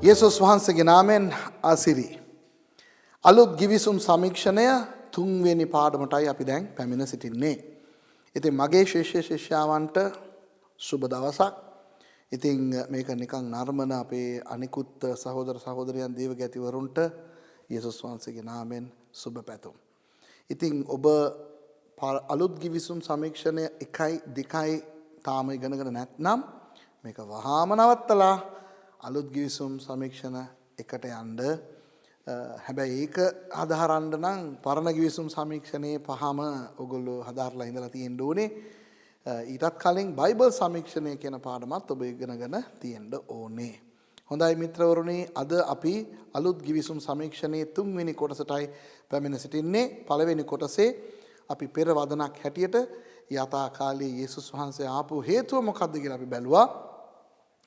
යේසුස් වහන්සේගේ නාමයෙන් ආසිරි. අලුත් ගිවිසුම් සමීක්ෂණය තුන්වෙනි පාඩමටයි අපි දැන් පැමිණ සිටින්නේ. ඉතින් මගේ ශිෂ්‍ය ශිෂ්‍යාවන්ට සුබ දවසක්. ඉතින් මේක නිකන් නර්මන අපේ අනිකුත් සහෝදර සහෝදරයන් දේව ගැතිවරුන්ට යේසුස් වහන්සේගේ නාමයෙන් සුබ පැතුම්. ඉතින් ඔබ අලුත් ගිවිසුම් සමීක්ෂණය 1යි 2යි තාම ඉගෙනගෙන නැත්නම් මේක වහාම නවත්තලා අලුත් ගිවිසුම් සමීක්ෂණ එකට යන්න. හැබැයි ඒක හදාරන්න නම් පරණ ගිවිසුම් සමීක්ෂණයේ පහම ඔයගොල්ලෝ හදාarලා ඉඳලා තියෙන්න ඕනේ. ඊටත් කලින් බයිබල් සමීක්ෂණය කියන පාඩමත් ඔබ ඉගෙනගෙන තියෙන්න ඕනේ. හොඳයි මිත්‍රවරුනි, අද අපි අලුත් ගිවිසුම් සමීක්ෂණයේ 3 වෙනි කොටසටයි පැමිණ සිටින්නේ. පළවෙනි කොටසේ අපි පෙර වදනක් හැටියට යථා කාලයේ යේසුස් වහන්සේ ආපු හේතුව මොකක්ද කියලා අපි බැලුවා.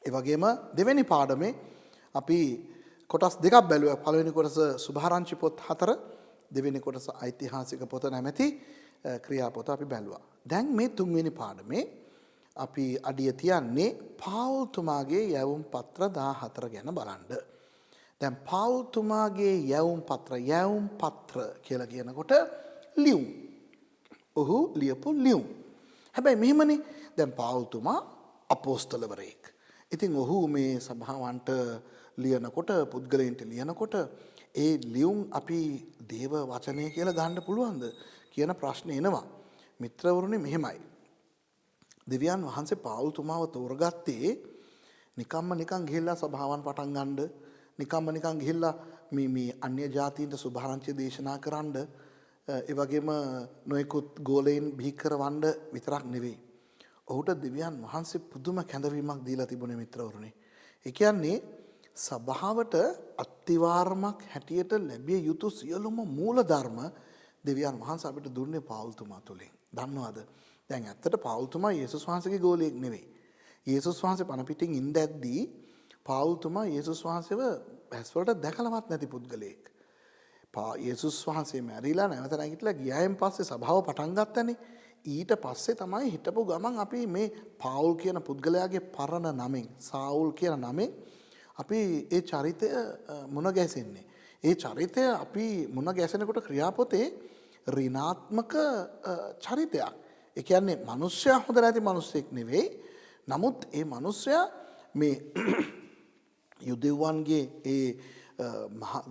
ඒ වගේම දෙවෙනි පාඩමේ අපි කොටස් දෙකක් බැලුවා. පළවෙනි කොටස සුභාරංචි පොත් 4, දෙවෙනි කොටස ඓතිහාසික පොත නැමැති ක්‍රියාපොත අපි බැලුවා. දැන් මේ තුන්වෙනි පාඩමේ අපි අඩිය තියන්නේ පාවුල් තුමාගේ යැවුම් පත්‍ර 14 ගැන බලන්න. දැන් පාවුල් තුමාගේ යැවුම් පත්‍ර කියලා කියනකොට ලියුම්. ඔහු ලියපු ලියුම්. හැබැයි මෙහෙමනේ, දැන් පාවුල් තුමා අපෝස්තලවරයෙක්. ඉතින් ඔහු මේ සභාවන්ට ලියනකොට, පුද්ගලයන්ට ලියනකොට ඒ ලියුම් අපි දේව වචනය කියලා ගන්න පුළුවන්ද කියන ප්‍රශ්නේ එනවා. මිත්‍රවරුනි, මෙහෙමයි. දෙවියන් වහන්සේ පාවුල් තුමාව තෝරගත්තේ නිකන් ගිහිල්ලා සභාවන් පටන් ගන්න, නිකන් ගිහිල්ලා මේ අන්‍ය ජාතීන්ට සුභාරංචිය දේශනා කරන්න, ඒ වගේම නොයෙකුත් ගෝලයන් බිහි කරවන්න විතරක් නෙවෙයි. ඔහුට දෙවියන් වහන්සේ පුදුම කැඳවීමක් දීලා තිබුණේ මිත්‍රවරුනි. ඒ කියන්නේ සභාවට අත්තිවාරමක් හැටියට ලැබිය යුතු සියලුම මූල ධර්ම දෙවියන් වහන්සේ අපිට දුන්නේ පාවුල් තුමා තුලින්. දන්නවද? දැන් ඇත්තට පාවුල් තුමා යේසුස් වහන්සේගේ ගෝලයෙක් නෙවෙයි. යේසුස් වහන්සේ පණ පිටින් ඉඳද්දී පාවුල් තුමා යේසුස් වහන්සේව ඇස්වලට දැකලවත් නැති පුද්ගලයෙක්. යේසුස් වහන්සේ මැරිලා නැවත නැගිටලා ගියායින් පස්සේ සභාව පටන් ගත්තනේ. ඊට පස්සේ තමයි හිටපු ගමන් අපි මේ පාවුල් කියන පුද්ගලයාගේ පරණ නමෙන්, සාවුල් කියන නමෙන් අපි ඒ චරිතය මුණ ගැසෙන්නේ. ඒ චරිතය අපි මුණ ගැසෙනකොට ක්‍රියාපොතේ ඍණාත්මක චරිතයක්. ඒ කියන්නේ මිනිස්සයා හොඳ නැති මිනිස්සෙක් නෙවෙයි. නමුත් ඒ මිනිස්සයා මේ යුදෙව්වන්ගේ ඒ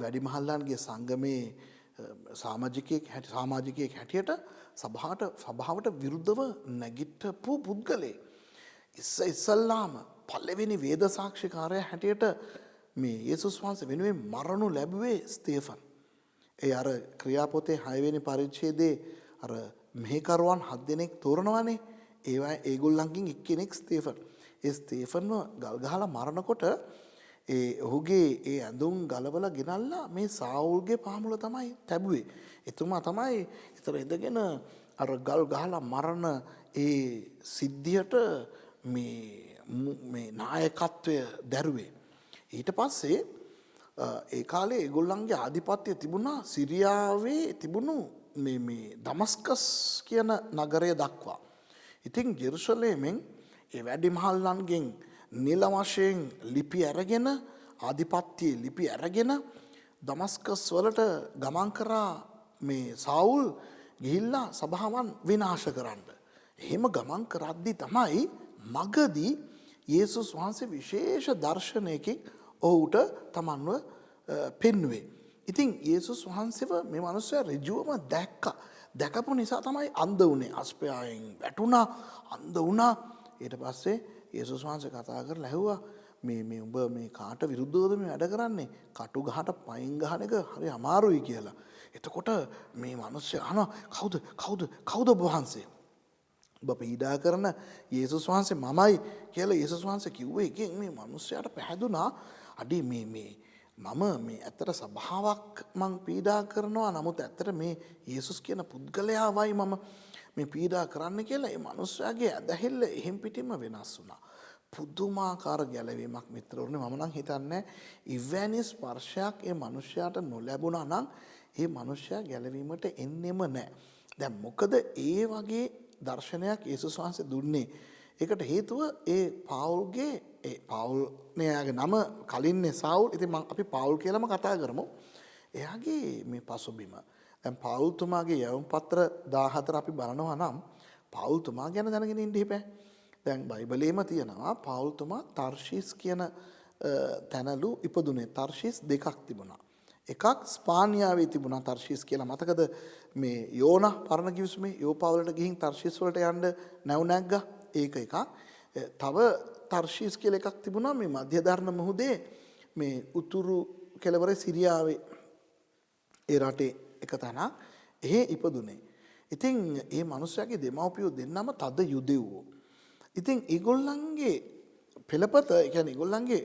වැඩිමහල්ලන්ගේ සංගමේ සමාජිකයෙක් හැටියට සභාවට විරුද්ධව නැගිටපු පුද්ගලයෙක්. ඉස්සල්ලාම පළවෙනි වේද සාක්ෂිකාරය හැටියට මේ යේසුස් වහන්සේ වෙනුවෙන් මරණු ලැබුවේ ස්තේෆන්. ඒ අර ක්‍රියාපොතේ 6 වෙනි පරිච්ඡේදයේ අර මෙහෙකරුවන් 7 දෙනෙක් තෝරනවානේ. ඒගොල්ලන්ගෙන් එක්කෙනෙක් ස්තේෆන්. ඒ ස්තේෆන්ව ගල් ගහලා මරනකොට ඔහුගේ ඒ ඇඳුම් ගලවලා ගෙනල්ලා මේ සාවුල්ගේ පාමුල තමයි තැබුවේ. එතුමා තමයි ඊතර ඉඳගෙන අර ගල් ගහලා මරන ඒ සිද්ධියට මේ නායකත්වය දැරුවේ. ඊට පස්සේ ඒ කාලේ ඒගොල්ලන්ගේ ආධිපත්‍යය තිබුණා සිරියාවේ තිබුණු මේ දමස්කස් කියන නගරය දක්වා. ඉතින් ජෙරුසලේමෙන් ඒ වැඩිමහල්ලන්ගෙන් නිල වශයෙන් ලිපි අරගෙන, ආධිපත්‍යයේ ලිපි අරගෙන දමස්කස් වලට ගමන් කරා මේ සාවුල් ගිහිල්ලා සභාවන් විනාශ කරන්න. එහෙම ගමන් කරද්දී තමයි මගදී යේසුස් වහන්සේ විශේෂ දර්ශනයකින් ඔහුට තමන්ව පෙන්වුවේ. ඉතින් යේසුස් වහන්සේව මේ මිනිස්සයා ඍජුවම දැක්කා. දැකපු නිසා තමයි අන්ධ වුනේ. අස්පයායෙන් වැටුණා, අන්ධ වුණා. ඊට පස්සේ යේසුස් වහන්සේ කතා කරලා ඇහුවා, මේ උඹ මේ කාට විරුද්ධවද මේ වැඩ කරන්නේ? කටු ගහට පයින් ගහන එක හරි අමාරුයි කියලා. එතකොට මේ මිනිස්සයා අහනවා, කවුද ඔබ වහන්සේ? ඔබ පීඩා කරන යේසුස් වහන්සේ මමයි කියලා යේසුස් වහන්සේ කිව්වේ. එකෙන් මේ මිනිස්සයාට පැහැදුනා, අඩි මම මේ ඇත්තට සභාවක් මං පීඩා කරනවා, නමුත් ඇත්තට මේ යේසුස් කියන පුද්ගලයාවයි මම මේ පීඩා කරන්න කියලා ඒ මිනිස්සයාගේ ඇදහිල්ල එහෙම් පිටින්ම වෙනස් වුණා. පුදුමාකාර ගැලවීමක් මිත්‍රවරුනි. මම නම් හිතන්නේ ඉවැනි ස්පර්ශයක් ඒ මිනිස්සයාට නොලැබුණා නම් ඒ මිනිස්සයා ගැලවීමට එන්නෙම නැහැ. දැන් මොකද ඒ වගේ දර්ශනයක් යේසුස් වහන්සේ දුන්නේ. ඒකට හේතුව ඒ පාවුල්ගේ ඒ පාවුල්නේ යාගේ නම කලින්නේ සාවුල්. ඉතින් අපි පාවුල් කියලාම කතා කරමු. එයාගේ මේ පසුබිම. දැන් පාවුල්තුමාගේ යවුම් පත්‍ර 14 අපි බලනවා නම් පාවුල්තුමා ගැන දැනගෙන ඉන්න ඉපෑ. දැන් බයිබලයේම තියෙනවා පාවුල්තුමා තර්ෂීස් කියන තැනලු ඉපදුනේ. තර්ෂීස් දෙකක් තිබුණා. එකක් ස්පානියාවේ තිබුණා තර්ෂීස් කියලා. මතකද මේ යෝනා පරණ කිවිසුමේ යෝපා වලට ගිහින් තර්ෂීස් වලට යන්න නැව් නැග්ගා. ඒක එකක්. තව තර්ෂීස් කියලා එකක් තිබුණා මේ මධ්‍ය ධර්ම මුහුදේ මේ උතුරු කෙළවරේ සිරියාවේ ඒ රටේ එක තැනක්. එහෙ ඉපදුනේ. ඉතින් මේ මිනිස්යාගේ දෙමව්පියෝ දෙන්නම තද යුදෙව්වෝ. ඉතින් ඒගොල්ලන්ගේ පෙළපත, ඒ කියන්නේ ඒගොල්ලන්ගේ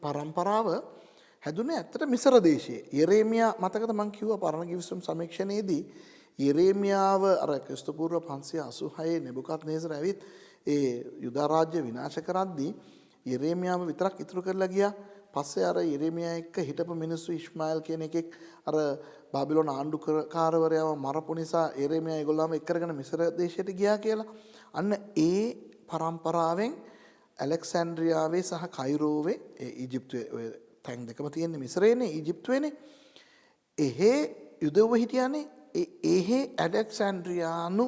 පරම්පරාව හැදුනේ ඇත්තට මිසර දේශයේ. යෙරේමියා මතකද මම කිව්වා පරණ කිවිසුම් සමීක්ෂණයේදී යෙරේමියාව අර ක්‍රිස්තු පූර්ව 586 නෙබුකද්නේසර් ඇවිත් ඒ යුදා රාජ්‍ය විනාශ කරද්දී යෙරේමියාව විතරක් ඉතුරු කරලා ගියා. පස්සේ අර යෙරේමියා එක්ක හිටපු මිනිස්සු ඉස්මායිල් කියන එකෙක් අර බාබිලෝන ආණ්ඩුකාරවරයාව මරපු නිසා යෙරේමියා ඒගොල්ලෝම එක් කරගෙන මිසර දේශයට ගියා කියලා. අන්න ඒ පරම්පරාවෙන් ඇලෙක්සැන්ඩ්‍රියාවේ සහ කයිරෝවේ ඒ ඊජිප්තුවේ ඔය තැන් දෙකම තියෙන්නේ මිසරේනේ ඊජිප්තුවේනේ. එහෙ යුදෙව්ව හිටියානේ. එහෙ ඇලෙක්සැන්ඩ්‍රියානු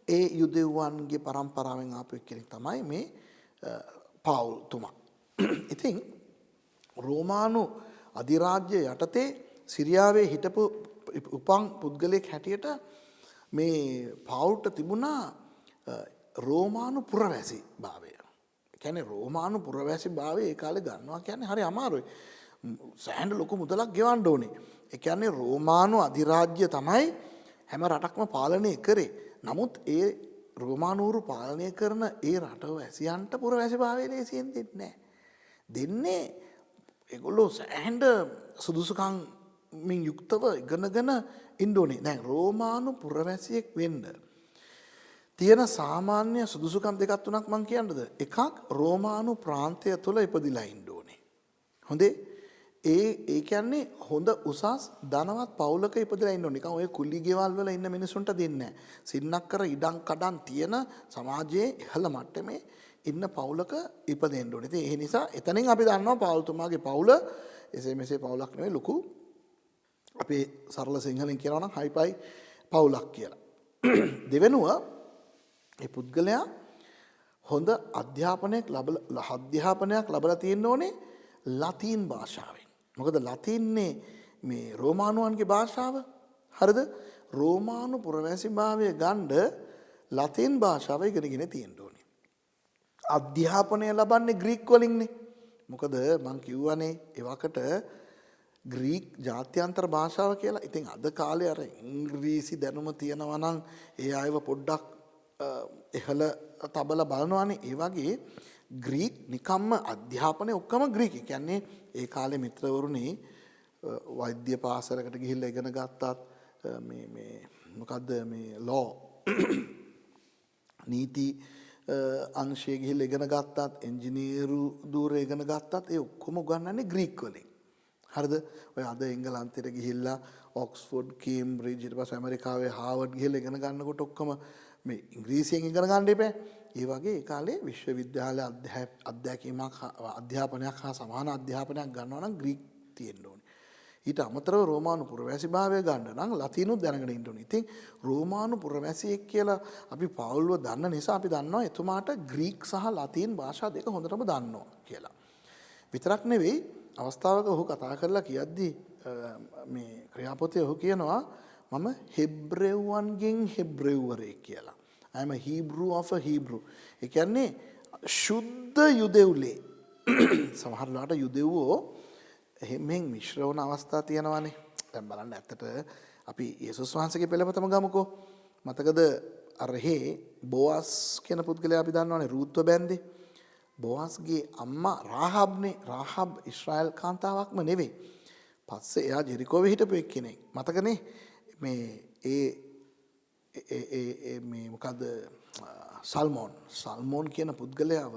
ඒ යුදෙව්වන්ගේ පරම්පරාවෙන් ආපු කෙනෙක් තමයි මේ පාවුල්තුමා. ඉතින් රෝමානු අධිරාජ්‍ය යටතේ සිරියාවේ හිටපු උපන් පුද්ගලයෙක් හැටියට මේ පාවුල්ට තිබුණා රෝමානු පුරවැසි භාවය. කියන්නේ රෝමානු පුරවැසි භාවය ඒ කාලේ ගන්නවා කියන්නේ හරි අමාරුයි. සෑහෙන ලොකු මුදලක් ගෙවන්න ඕනේ. ඒ කියන්නේ රෝමානු අධිරාජ්‍ය තමයි හැම රටක්ම පාලනය කරේ. නමුත් ඒ රෝමානුවරු පාලනය කරන ඒ රටවැසියන්ට පුරවැසි භාවය ලේසියෙන් දෙන්නේ නැහැ. දෙන්නේ ඒගොල්ලෝ සෑහෙන සුදුසුකම් මින් යුක්තව ඉගෙනගෙන ඉන්න ඕනේ. දැන් රෝමානු පුරවැසියෙක් වෙන්න තියෙන සාමාන්‍ය සුදුසුකම් දෙකක් තුනක් මම කියන්නද? එකක් රෝමානු ප්‍රාන්තය තුළ ඉපදිලා ඉන්න ඕනේ. හොඳේ. ඒ කියන්නේ හොඳ උසස් ධනවත් පවුලක ඉපදිලා ඉන්න ඕනේ. නිකන් ඔය කුලී ගෙවල් වල ඉන්න මිනිසුන්ට දෙන්නේ නැහැ. සින්නක්කර ඉඩම් කඩම් තියෙන සමාජයේ ඉහළ මට්ටමේ ඉන්න පවුලක ඉපදෙන්න ඕනේ. ඉතින් ඒ නිසා එතනින් අපි දන්නවා පාවුල්තුමාගේ පවුල එසේ මෙසේ පවුලක් නෙවෙයි ලොකු අපේ සරල සිංහලෙන් කියනවා නම් හයිපයි පවුලක් කියලා. දෙවෙනුව ඒ පුද්ගලයා හොඳ අධ්‍යාපනයක් ලැබලා තියෙන්න ඕනේ ලතීන් භාෂාවෙන්. මොකද ලතීන්නේ මේ රෝමානුවන්ගේ භාෂාව. හරිද? රෝමානු පුරවැසිභාවය ගන්න ලතීන් භාෂාව ඉගෙනගෙන තියෙන්න ඕනේ. අධ්‍යාපනය ලබන්නේ ග්‍රීක් වලින්නේ. මොකද මං කිව්වනේ එවකට ග්‍රීක් ජාත්‍යන්තර භාෂාව කියලා. ඉතින් අද කාලේ අර ඉංග්‍රීසි දැනුම තියෙනවා නම් ඒ අයව පොඩ්ඩක් එහෙල තබල බලනවානේ. ඒ වගේ ග්‍රීක් නිකම්ම අධ්‍යාපනය ඔක්කොම ග්‍රීක්. කියන්නේ ඒ කාලේ මිත්‍රවරුනේ වෛද්‍ය පාසලකට ගිහිල්ලා ඉගෙන ගත්තත් මේ මොකද්ද මේ ලෝ නීති අංශය ගිහිල්ලා ඉගෙන ගත්තත් එන්ජිනේරු ධූරය ඉගෙන ගත්තත් ඒ ඔක්කොම උගන්වන්නේ ග්‍රීක් වලින්. හරිද? ඔය අද එංගලන්තෙට ගිහිල්ලා ඔක්ස්ෆෝඩ් කේම්බ්‍රිජ් ඊට පස්සේ ඇමරිකාවේ හාවර්ඩ් ගිහිල්ලා ඉගෙන ගන්නකොට ඔක්කොම මේ ඉංග්‍රීසියෙන් ඉගෙන ගන්න එපා. ඒ වගේ ඒ කාලේ විශ්වවිද්‍යාල අධ්‍යාපනයක් හා සමාන අධ්‍යාපනයක් ගන්නවා නම් ග්‍රීක් තියෙන්න ඕනේ. ඊට අමතරව රෝමානු පුරවැසිභාවය ගන්න නම් ලතීනුත් දැනගෙන ඉන්න ඕනේ. ඉතින් රෝමානු පුරවැසියෙක් කියලා අපි පාවුල්ව දන්න නිසා අපි දන්නවා එතුමාට ග්‍රීක් සහ ලතීන් භාෂා දෙක හොඳටම දන්නවා කියලා. විතරක් නෙවෙයි අවස්ථාවක ඔහු කතා කරලා කියද්දී මේ ක්‍රියාපොතේ ඔහු කියනවා මම හෙබ්‍රෙව්වන්ගෙන් හෙබ්‍රෙව්වරයෙක් කියලා. I am a Hebrew of a Hebrew. ඒ කියන්නේ ශුද්ධ යුදෙව්ලේ. සමහරලාට යුදෙව්වෝ එහෙම මිශ්‍ර වුණ අවස්ථා තියෙනවානේ. දැන් බලන්න ඇත්තට අපි යේසුස් වහන්සේගේ පෙළපතම ගමුකෝ. මතකද අර බෝවස් කියන පුද්ගලයා අපි දන්නවනේ රූත්ව බැන්දේ. බෝවස්ගේ අම්මා රාහබ්නේ. රාහබ් ඊශ්‍රායල් කාන්තාවක්ම නෙවෙයි. පස්සේ එයා ජෙරිකෝවේ හිටපු එක්කෙනෙක්. මතකනේ මේ මේ මොකද සල්මෝන් කියන පුද්ගලයාව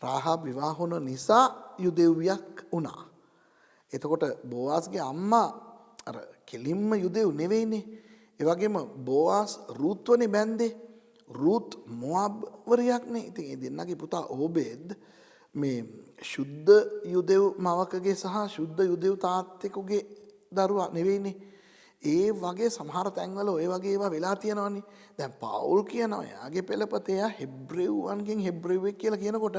රාහබ් විවාහ වුණ නිසා යුදෙව්වියක් වුණා. එතකොට බෝවාස්ගේ අම්මා අර කෙලින්ම යුදෙව් නෙවෙයිනේ. ඒ වගේම බෝවාස් රූත්වනේ බැන්දේ. රුත් මොාබ්වරයක්නේ. ඉතින් ඒ දෙන්නගේ පුතා ඕබෙද් මේ ශුද්ධ යුදෙව් මවකගේ සහ ශුද්ධ යුදෙව් තාත්තෙකුගේ දරුවා නෙවෙයිනේ. ඒ වගේ සමහර තැන්වල ඔය වගේ ඒවා වෙලා තියෙනවානේ. දැන් පවුල් කියනවා එයාගේ පෙළපතේ එයා හෙබ්‍රෙව්වන්ගෙන් හෙබ්‍රෙව්වෙක් කියලා කියනකොට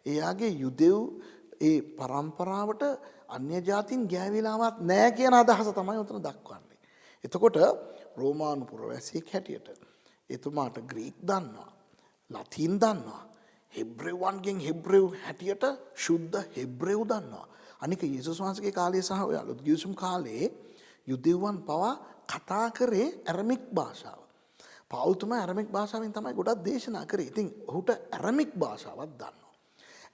එයාගේ යුදෙව් ඒ පරම්පරාවට අන්‍ය ජාතින් ගෑවිලාවත් නැහැ කියන අදහස තමයි උතන දක්වන්නේ. එතකොට රෝමානු පුරවැසියෙක් හැටියට එතුමාට ග්‍රීක් දන්නවා, ලතින් දන්නවා, හෙබ්‍රෙව්වන්ගෙන් හෙබ්‍රෙව් හැටියට ශුද්ධ හෙබ්‍රෙව් දන්නවා. අනික යේසුස් වහන්සේගේ කාලේ සහ ඔය අලුත් ගිවිසුම් කාලේ යුදෙව්වන් පවා කතා කරේ ඇරමික් භාෂාව. පවුල්තුමා ඇරමික් භාෂාවෙන් තමයි ගොඩක් දේශනා කරේ. ඉතින් ඔහුට ඇරමික් භාෂාවක් දන්නවා.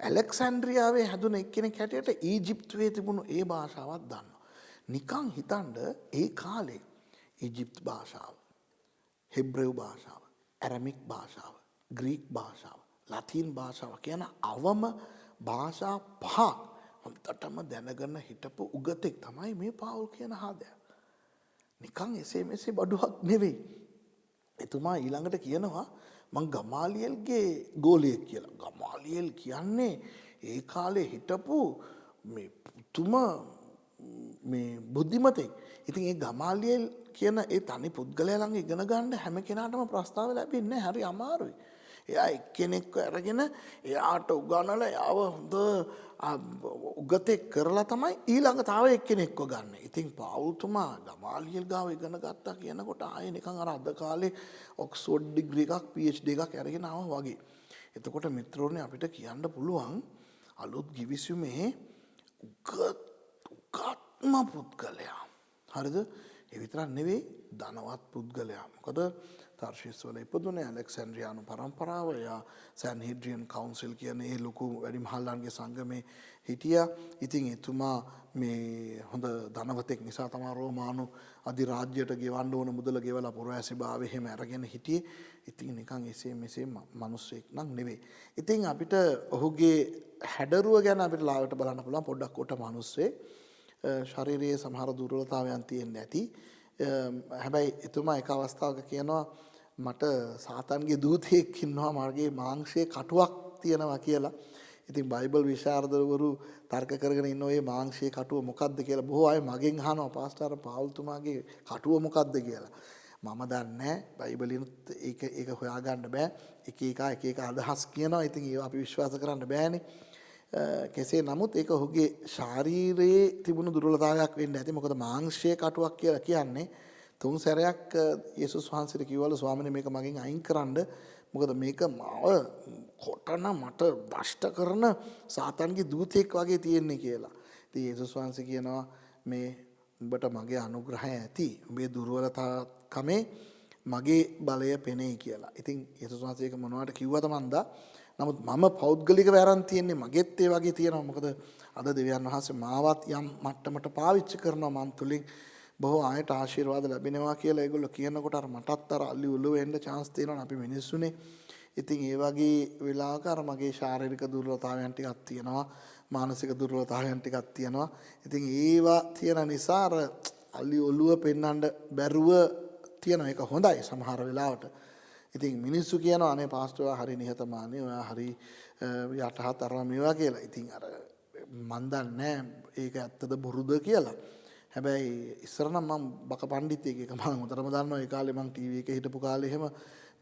ඇලෙක්සැන්ඩ්‍රියාවේ හැදුන එක්කෙනෙක් හැටියට ඊජිප්තුවේ තිබුණු ඒ භාෂාවක් දන්නවා. නිකන් හිතන්න ඒ කාලේ ඊජිප්ත් භාෂාව, හෙබ්‍රෙව් භාෂාව, ඇරමික් භාෂාව, ග්‍රීක් භාෂාව, ලතින් භාෂාව කියන අවම භාෂා පහ හොඳටම දැනගෙන හිටපු උගතෙක් තමයි මේ පාවුල් කියන හාදයා. නිකන් එසේ මෙසේ බඩුවක් නෙවෙයි. එතුමා ඊළඟට කියනවා මං ගමාලියල්ගේ ගෝලයෙක් කියලා. ගමාලියල් කියන්නේ ඒ කාලේ හිටපු මේ පුතුම මේ බුද්ධිමතෙක්. ඉතින් ඒ ගමාලියල් කියන ඒ තනි පුද්ගලයා ළඟ ඉගෙන ගන්න හැම කෙනාටම ප්‍රස්තාව ලැබෙන්නේ නැහැ. හරි අමාරුයි. එයා එක්කෙනෙක්ව අරගෙන එයාට උගන්වලා එයාව හොඳ උගතෙක් කරලා තමයි ඊළඟ තව එක්කෙනෙක්ව ගන්න. ඉතින් පාවුල්තුමා ගමාලියල් ගාව ඉගෙන ගත්තා කියනකොට ආයේ නිකන් අර අද කාලේ ඔක්ස්ෆෝඩ් ඩිග්‍රී එකක් PhD එකක් අරගෙන ආවා වගේ. එතකොට මිත්‍රෝනේ අපිට කියන්න පුළුවන් අලුත් ගිවිසුමේ උගත්ම පුද්ගලයා. හරිද? ඒ විතරක් නෙවෙයි ධනවත් පුද්ගලයා. මොකද තර්ෂීස් වල ඉපදුනේ ඇලෙක්සැන්ඩ්‍රියානු පරම්පරාව. එයා සැන්හෙඩ්‍රියන් කවුන්සිල් කියන ඒ ලොකු වැඩිමහල්ලන්ගේ සංගමේ හිටියා. ඉතින් එතුමා මේ හොඳ ධනවතෙක් නිසා තමයි රෝමානු අධිරාජ්‍යයට ගෙවන්න ඕන මුදල ගෙවලා පුරවැසි භාවය එහෙම අරගෙන හිටියේ. ඉතින් නිකන් එසේ මෙසේ මිනිස්සෙක් නම් නෙවෙයි. ඉතින් අපිට ඔහුගේ හැඩරුව ගැන අපිට ලාවට බලන්න පුළුවන්. පොඩ්ඩක් කොට මිනිස්සේ ශරීරයේ සමහර දුර්වලතාවයන් තියෙන්නේ නැති. හැබැයි එතුමා එක අවස්ථාවක කියනවා මට සාතන්ගේ දූතයෙක් ඉන්නවා මගේ මාංශයේ කටුවක් තියෙනවා කියලා. ඉතින් බයිබල් විශාරදවරු තර්ක කරගෙන ඉන්න ඔය මාංශයේ කටුව මොකක්ද කියලා බොහෝ අය මගෙන් අහනවා පාස්ටර් පාවුල්තුමාගේ කටුව මොකක්ද කියලා. මම දන්නේ නැහැ. බයිබලෙනුත් ඒක හොයාගන්න බෑ. එක එක අදහස් කියනවා. ඉතින් ඒවා අපි විශ්වාස කරන්න බෑනේ. කෙසේ නමුත් ඒක ඔහුගේ ශාරීරයේ තිබුණු දුර්වලතාවයක් වෙන්න ඇති. මොකද මාංශයේ කටුවක් කියලා කියන්නේ 3 සැරයක් යේසුස් වහන්සේට කිව්වලු ස්වාමීනි මේක මගෙන් අයින් කරන්න. මොකද මේක මාව කොටන මට දෂ්ට කරන සාතන්ගේ දූතෙක් වගේ තියෙන්නේ කියලා. ඉතින් යේසුස් වහන්සේ කියනවා මේ උඹට මගේ අනුග්‍රහය ඇති. උඹේ දුර්වලතාවකමේ මගේ බලය පෙනෙයි කියලා. ඉතින් යේසුස් වහන්සේ ඒක මොනවට කිව්වද මන්දා? නමුත් මම පෞද්ගලිකව අරන් තියන්නේ මගෙත් ඒ වගේ තියෙනවා. මොකද අද දෙවියන් වහන්සේ මාවත් යම් මට්ටමට පාවිච්චි කරනවා. මන් තුලින් බොහෝ ආයත ආශිර්වාද ලැබෙනවා කියලා ඒගොල්ලෝ කියනකොට අර මටත් අර අලි උලුව එන්න chance තියෙනවා. අපි මිනිස්සුනේ. ඉතින් ඒ වගේ වෙලාවක අර මගේ ශාරීරික දුර්වලතාවයන් ටිකක් තියෙනවා. මානසික දුර්වලතාවයන් ටිකක් තියෙනවා. ඉතින් ඒවා තියෙන නිසා අර අලි ඔලුව පෙන්වන්න බැරුව තියෙන එක හොඳයි සමහර වෙලාවට. ඉතින් මිනිස්සු කියනවා අනේ පාස්ටර් ඔයා හරි නිහතමානී ඔයා හරි යටහත් අරවා මේවා කියලා. ඉතින් අර මන් දන්නේ ඒක ඇත්තද බොරුද කියලා. හැබැයි ඉස්සර නම් මම බක පඬිත්තෙක් එක මම හොඳටම දන්නවා ඒ කාලේ මම ටීවී එකේ හිටපු කාලේ එහෙම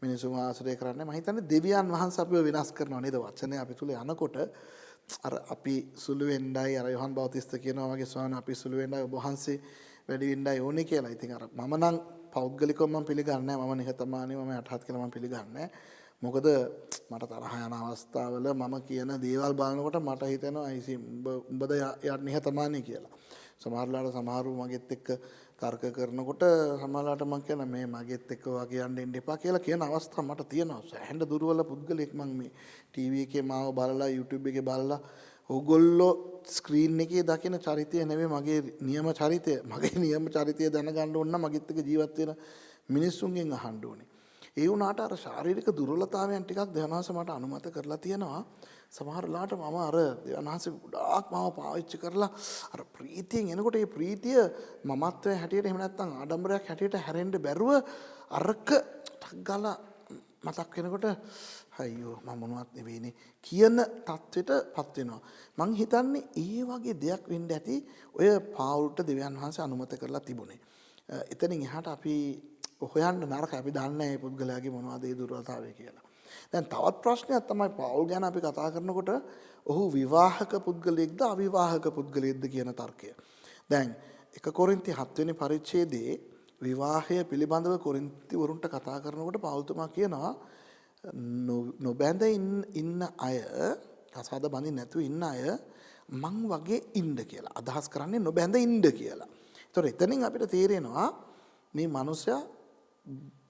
මිනිස්සුන් ආශ්‍රය කරන්නේ. මම හිතන්නේ දෙවියන් වහන්සේ අපිව වෙනස් කරනවා නේද වචනේ අපි තුල යනකොට අර අපි සුළු වෙන්නයි අර යොහන් බෞතිස්ත කියනවා වගේ ස්වාමීන් අපි සුළු වෙන්නයි ඔබ වහන්සේ වැඩි වෙන්නයි ඕනේ කියලා. ඉතින් අර මම නම් පෞද්ගලිකව මම පිළිගන්නේ නැහැ. මම නිහතමානී මම යටහත් කියලා මම පිළිගන්නේ නැහැ. මොකද මට තරහ යන අවස්ථාවල මම කියන දේවල් බලනකොට මට හිතෙනවා අයිසි උඹද නිහතමානී කියලා. සමහරලාට සමහරු මගෙත් එක්ක තර්ක කරනකොට සමහරලාට මම කියන මේ මගෙත් එක්ක වගේ යන්න දෙන්න එපා කියලා කියන අවස්ථා මට තියෙනවා. සෑහෙන දුර්වල පුද්ගලෙක් මම මේ ටීවී එකේ මාව බලලා YouTube එකේ බලලා ඕගොල්ලෝ ස්ක්‍රීන් එකේ දකින චරිතය නෙවෙයි මගේ නියම චරිතය. මගේ නියම චරිතය දැනගන්න ඕන නම් මගෙත් එක්ක ජීවත් වෙන මිනිස්සුන්ගෙන් අහන්න ඕනේ. ඒ වුණාට අර ශාරීරික දුර්වලතාවයන් ටිකක් දෙවනහස මට අනුමත කරලා තියෙනවා. සමහරලාට මම අර දෙවනහස ගොඩාක් මාව පාවිච්චි කරලා අර ප්‍රීතියෙන් එනකොට ඒ ප්‍රීතිය මමත්වයේ හැටියට එහෙම නැත්නම් ආඩම්බරයක් හැටියට හැරෙන්න බැරුව අරක ටක් ගාලා මතක් වෙනකොට අයියෝ මම මොනවත් නෙවෙයිනේ කියන தത്വෙටපත් වෙනවා. මං හිතන්නේ ඒ වගේ දෙයක් වෙන්න ඇති ඔය පාවුල්ට දෙවියන් වහන්සේ අනුමත කරලා තිබුණේ. එතනින් එහාට අපි හොයන්න නරකයි. අපි දන්නේ නැහැ මේ පුද්ගලයාගේ මොනවද ඒ දුර්වලතාවය කියලා. දැන් තවත් ප්‍රශ්නයක් තමයි පාවුල් ගැන අපි කතා කරනකොට ඔහු විවාහක පුද්ගලයෙක්ද අවිවාහක පුද්ගලයෙක්ද කියන තර්කය. දැන් 1 කොරින්ති 7 වෙනි පරිච්ඡේදයේ විවාහය පිළිබඳව කොරින්තිවරුන්ට කතා කරනකොට පෞල්තුමා කියනවා නොබැඳ ඉන්න අය කසාද බඳින්න නැතුව ඉන්න අය මං වගේ ඉන්න කියලා. අදහස් කරන්නේ නොබැඳ ඉන්න කියලා. ඒතොර එතනින් අපිට තේරෙනවා මේ මනුස්සයා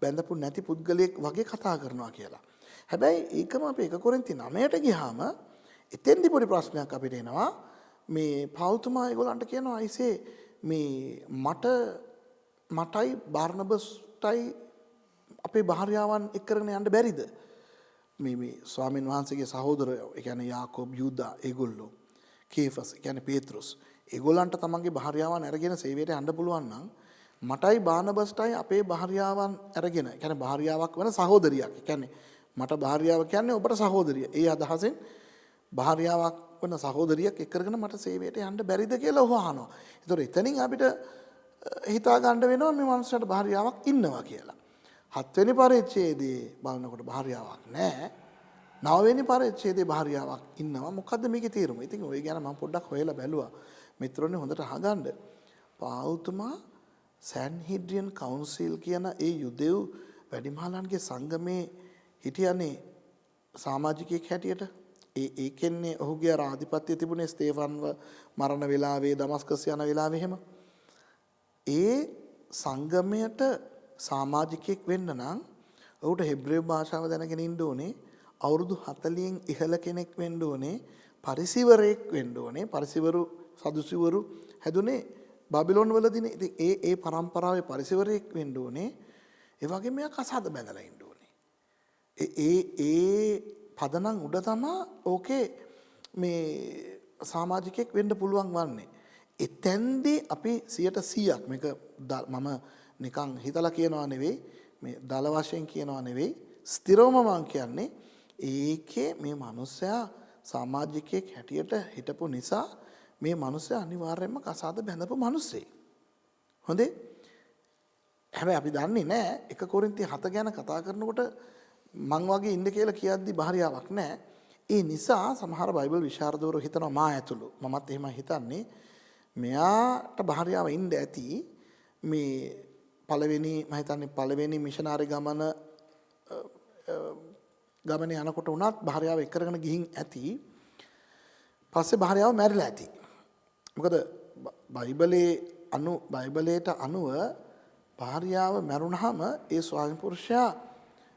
බැඳපු නැති පුද්ගලයෙක් වගේ කතා කරනවා කියලා. හැබැයි ඒකම අපි 1 කොරින්ති 9ට ගියාම එතෙන්දි පොඩි ප්‍රශ්නයක් අපිට එනවා. මේ පෞල්තුමා ඒගොල්ලන්ට කියනවා අයිසේ මේ මටයි බාර්නබස්ටයි අපේ භාර්යාවන් එක්ක කරගෙන යන්න බැරිද? මේ ස්වාමීන් වහන්සේගේ සහෝදරයෝ, ඒ කියන්නේ යාකෝබ්, යූදා, ඒගොල්ලෝ, කේෆස්, ඒ කියන්නේ පේත්‍රුස්, ඒගොල්ලන්ට තමන්ගේ භාර්යාවන් අරගෙන සේවයට යන්න පුළුවන් නම් මටයි බාර්නබස්ටයි අපේ භාර්යාවන් අරගෙන, ඒ කියන්නේ භාර්යාවක් වෙන සහෝදරියක්. ඒ කියන්නේ මට භාර්යාව කියන්නේ ඔබට සහෝදරිය. ඒ අදහසෙන් භාර්යාවක් වෙන සහෝදරියක් එක්ක කරගෙන මට සේවයට යන්න බැරිද කියලා ඔහු අහනවා. ඒතකොට එතනින් අපිට හිතා ගන්න වෙනවා මේ මනුස්සයාට භාර්යාවක් ඉන්නවා කියලා. 7 වෙනි පරිච්ඡේදයේ බලනකොට භාර්යාවක් නැහැ. 9 වෙනි පරිච්ඡේදයේ භාර්යාවක් ඉන්නවා. මොකද්ද මේකේ තේරුම? ඉතින් ඔය ගැන මම පොඩ්ඩක් හොයලා බැලුවා. මිත්‍රෝනේ හොඳට අහගන්න. පාවුල්තුමා සැන්හිඩ්‍රියන් කවුන්සිල් කියන ඒ යුදෙව් වැඩිමහලන්ගේ සංගමේ හිටියනේ සමාජිකයෙක් හැටියට. ඒකෙන්නේ ඔහුගේ අර ආධිපත්‍යය තිබුණේ ස්තේෆන්ව මරණ වෙලාවේ දමස්කස් යන වෙලාවේ එහෙම. ඒ සංගමයට සමාජිකයෙක් වෙන්න නම් ඔහුට හෙබ්‍රේව භාෂාව දැනගෙන ඉන්න ඕනේ. අවුරුදු 40න් ඉහළ කෙනෙක් වෙන්න ඕනේ. පරිසිවරයෙක් වෙන්න ඕනේ. පරිසිවරු සදුසිවරු හැදුනේ බබිලෝන් වලදීනේ. ඉතින් ඒ පරම්පරාවේ පරිසිවරයෙක් වෙන්න ඕනේ. ඒ වගේම මෙයා කසාද බැඳලා ඉන්න ඕනේ. ඒ පදනම් උඩ තමා ඕකේ මේ සමාජිකයෙක් වෙන්න පුළුවන් වන්නේ. එතෙන්දී අපි 100%ක් මේක මම නිකන් හිතලා කියනවා නෙවෙයි, මේ දල වශයෙන් කියනවා නෙවෙයි, ස්ථිරවම මම කියන්නේ ඒකේ මේ මිනිස්සයා සමාජිකයෙක් හැටියට හිටපු නිසා මේ මිනිස්සයා අනිවාර්යයෙන්ම කසාද බැඳපු මිනිස්සෙක්. හොඳේ. හැබැයි අපි දන්නේ නැහැ 1 කොරින්ති 7 ගැන කතා කරනකොට මං වගේ ඉන්න කියලා කියද්දි භාර්යාවක් නැහැ. ඒ නිසා සමහර බයිබල් විශාරදවරු හිතනවා මා ඇතුළු. මමත් එහෙම හිතන්නේ මෙයාට භාර්යාව ඉන්න ඇති මේ පළවෙනි මිෂනාරි ගමනේ යනකොට උනත් භාර්යාව එක්ක කරගෙන ගිහින් ඇති. පස්සේ භාර්යාව මැරිලා ඇති. මොකද බයිබලයට අනුව භාර්යාව මැරුණාම ඒ ස්වාමි පුරුෂයා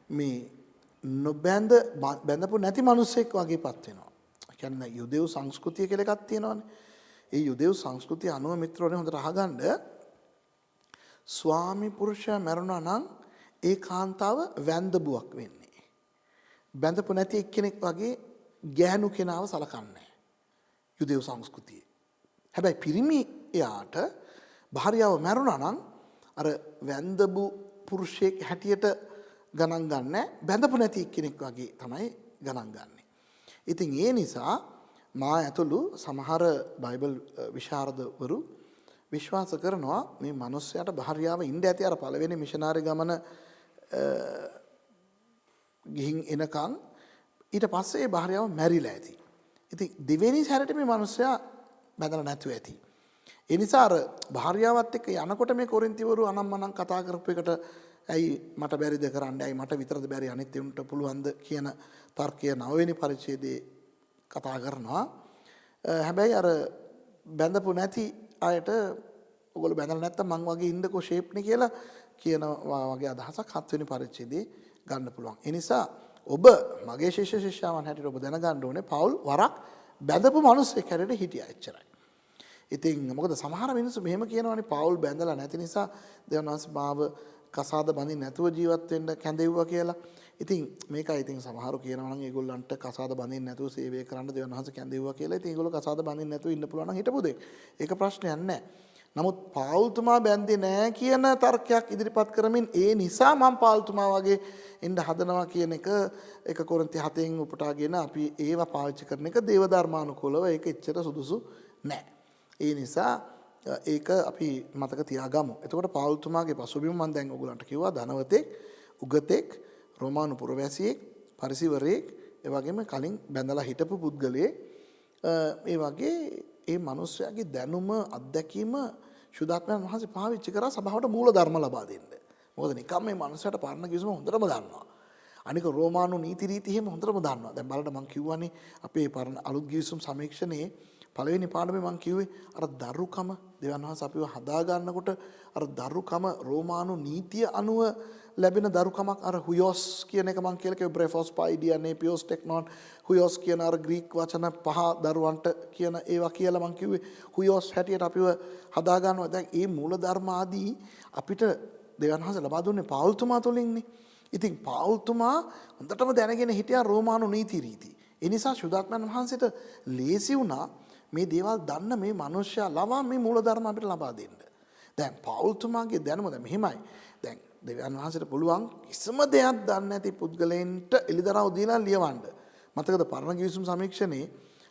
මේ බැඳපු නැති මිනිසෙක් වගේපත් වෙනවා. ඒ කියන්නේ යුදෙව් සංස්කෘතිය කියලා එකක් තියෙනවානේ. ඒ යුදෙව් සංස්කෘතිය අනුව මිත්‍රෝනේ හොඳට අහගන්න ස්වාමි පුරුෂයා මැරුණා නම් ඒ කාන්තාව වැන්දබුවක් වෙන්නේ. බැඳපු නැති එක්කෙනෙක් වගේ ගෑනු කෙනාව සලකන්නේ යුදෙව් සංස්කෘතියේ. හැබැයි පිරිමි එයාට භාර්යාව මැරුණා නම් අර වැන්දබු පුරුෂයෙක් හැටියට ගණන් ගන්න බැඳපු නැති කෙනෙක් වගේ තමයි ගණන් ගන්නෙ. ඉතින් ඒ නිසා මා ඇතුළු සමහර බයිබල් විශාරදවරු විශ්වාස කරනවා මේ මිනිස්යාට භාර්යාව ඉන්න ඇති අර පළවෙනි මිෂනාරි ගමන ගිහින් එනකන් ඊට පස්සේ ඒ භාර්යාව මැරිලා ඇති. ඉතින් දෙවෙනි සැරේට මේ මිනිස්යා බැඳලා නැතුව ඇති. ඒ නිසා අර භාර්යාවත් එක්ක යනකොට මේ කොරින්තිවරු අනම්මනම් කතා කරපු එකට ඇයි මට බැරිද කරන්න, ඇයි මට විතරද බැරි අනිත් උන්ට පුළුවන්ද කියන තර්කය 9 වෙනි පරිච්ඡේදයේ කතා කරනවා. හැබැයි අර බැඳපු නැති අයට ඔයගොල්ලෝ බැඳලා නැත්තම් මං වගේ ඉන්නකෝ ෂේප්නේ කියලා කියනවා වගේ අදහසක් 7 වෙනි පරිච්ඡේදයේ ගන්න පුළුවන්. ඒ නිසා ඔබ මගේ ශිෂ්‍ය ශිෂ්‍යාවන් හැටියට ඔබ දැනගන්න ඕනේ පවුල් වරක් බැඳපු මිනිස්සෙක් හැටියට හිටියා එච්චරයි. ඉතින් මොකද සමහර මිනිස්සු මෙහෙම කියනවානේ පවුල් බැඳලා නැති නිසා දෙවියන් වහන්සේ මාව කසාද බඳින්න නැතුව ජීවත් වෙන්න කැඳෙව්වා කියලා. ඉතින් මේකයි ඉතින් සමහරු කියනවා නම් ඒගොල්ලන්ට කසාද බඳින්න නැතුව සේවය කරන්න දෙවියන් වහන්සේ කැඳෙව්වා කියලා. ඉතින් ඒගොල්ලෝ කසාද බඳින්න නැතුව ඉන්න පුළුවන් නම් හිටපු දෙයක්. ඒක ප්‍රශ්නයක් නැහැ. නමුත් පාවුල්තුමා බැන්දේ නෑ කියන තර්කයක් ඉදිරිපත් කරමින් ඒ නිසා මම පාවුල්තුමා වගේ එන්න හදනවා කියන එක කොරින්ති 7න් උපුටාගෙන අපි ඒවා පාවිච්චි කරන එක දේව ධර්මානුකූලව ඒක එච්චර සුදුසු නෑ. ඒ නිසා ඒක අපි මතක තියාගමු. එතකොට පාවුල්තුමාගේ පසුබිම මම දැන් ඔයගලන්ට කිව්වා ධනවතෙක්, උගතෙක්, රෝමානු පුරවැසියෙක්, පරිසිවරයෙක්, ඒ වගේම කලින් බැඳලා හිටපු පුද්ගලයෙක්. ඒ වගේ ඒ මිනිස්යාගේ දැනුම අත්දැකීම ශුද්ධාත්මයන් වහන්සේ පාවිච්චි කරා සභාවට මූල ධර්ම ලබා දෙන්න. මොකද නිකම් මේ මිනිස්යාට පරණ කිවිසුම හොඳටම දන්නවා. අනික රෝමානු නීති රීති එහෙම හොඳටම දන්නවා. දැන් බලන්න මම කිව්වනේ අපේ පරණ අලුත් කිවිසුම් සමීක්ෂණයේ පළවෙනි පාඩමේ මම කිව්වේ අර දරුකම දෙවියන් වහන්සේ අපිව හදා ගන්නකොට අර දරුකම රෝමානු නීතිය අනුව ලැබෙන දරුකමක් අර හුයොස් කියන එක මම කියලා කිව්වේ බ්‍රෙෆොස් පයිඩියා නේපියොස් ටෙක්නොන් හුයොස් කියන අර ග්‍රීක වචන පහ දරුවන්ට කියන ඒවා කියලා මම කිව්වේ හුයොස් හැටියට අපිව හදා ගන්නවා. දැන් මේ මූල ධර්ම ආදී අපිට දෙවියන් වහන්සේ ලබා දුන්නේ පාවුල්තුමා තුලින්නේ. ඉතින් පාවුල්තුමා හොඳටම දැනගෙන හිටියා රෝමානු නීති රීති. ඒ නිසා ශුද්ධාත්මයන් වහන්සේට ලේසි වුණා මේ දේවල් දන්න මේ මිනිස්සයා ලවා මේ මූල ධර්ම අපිට ලබා දෙන්න. දැන් පාවුල්තුමාගේ දැනුම දැන් මෙහිමයි. දැන් දෙවියන් වහන්සේට පුළුවන් කිසිම දෙයක් දන්නේ නැති පුද්ගලයන්ට එලිදරව් දීලා ලියවන්න. මතකද පරණ කිවිසුම් සමීක්ෂණේ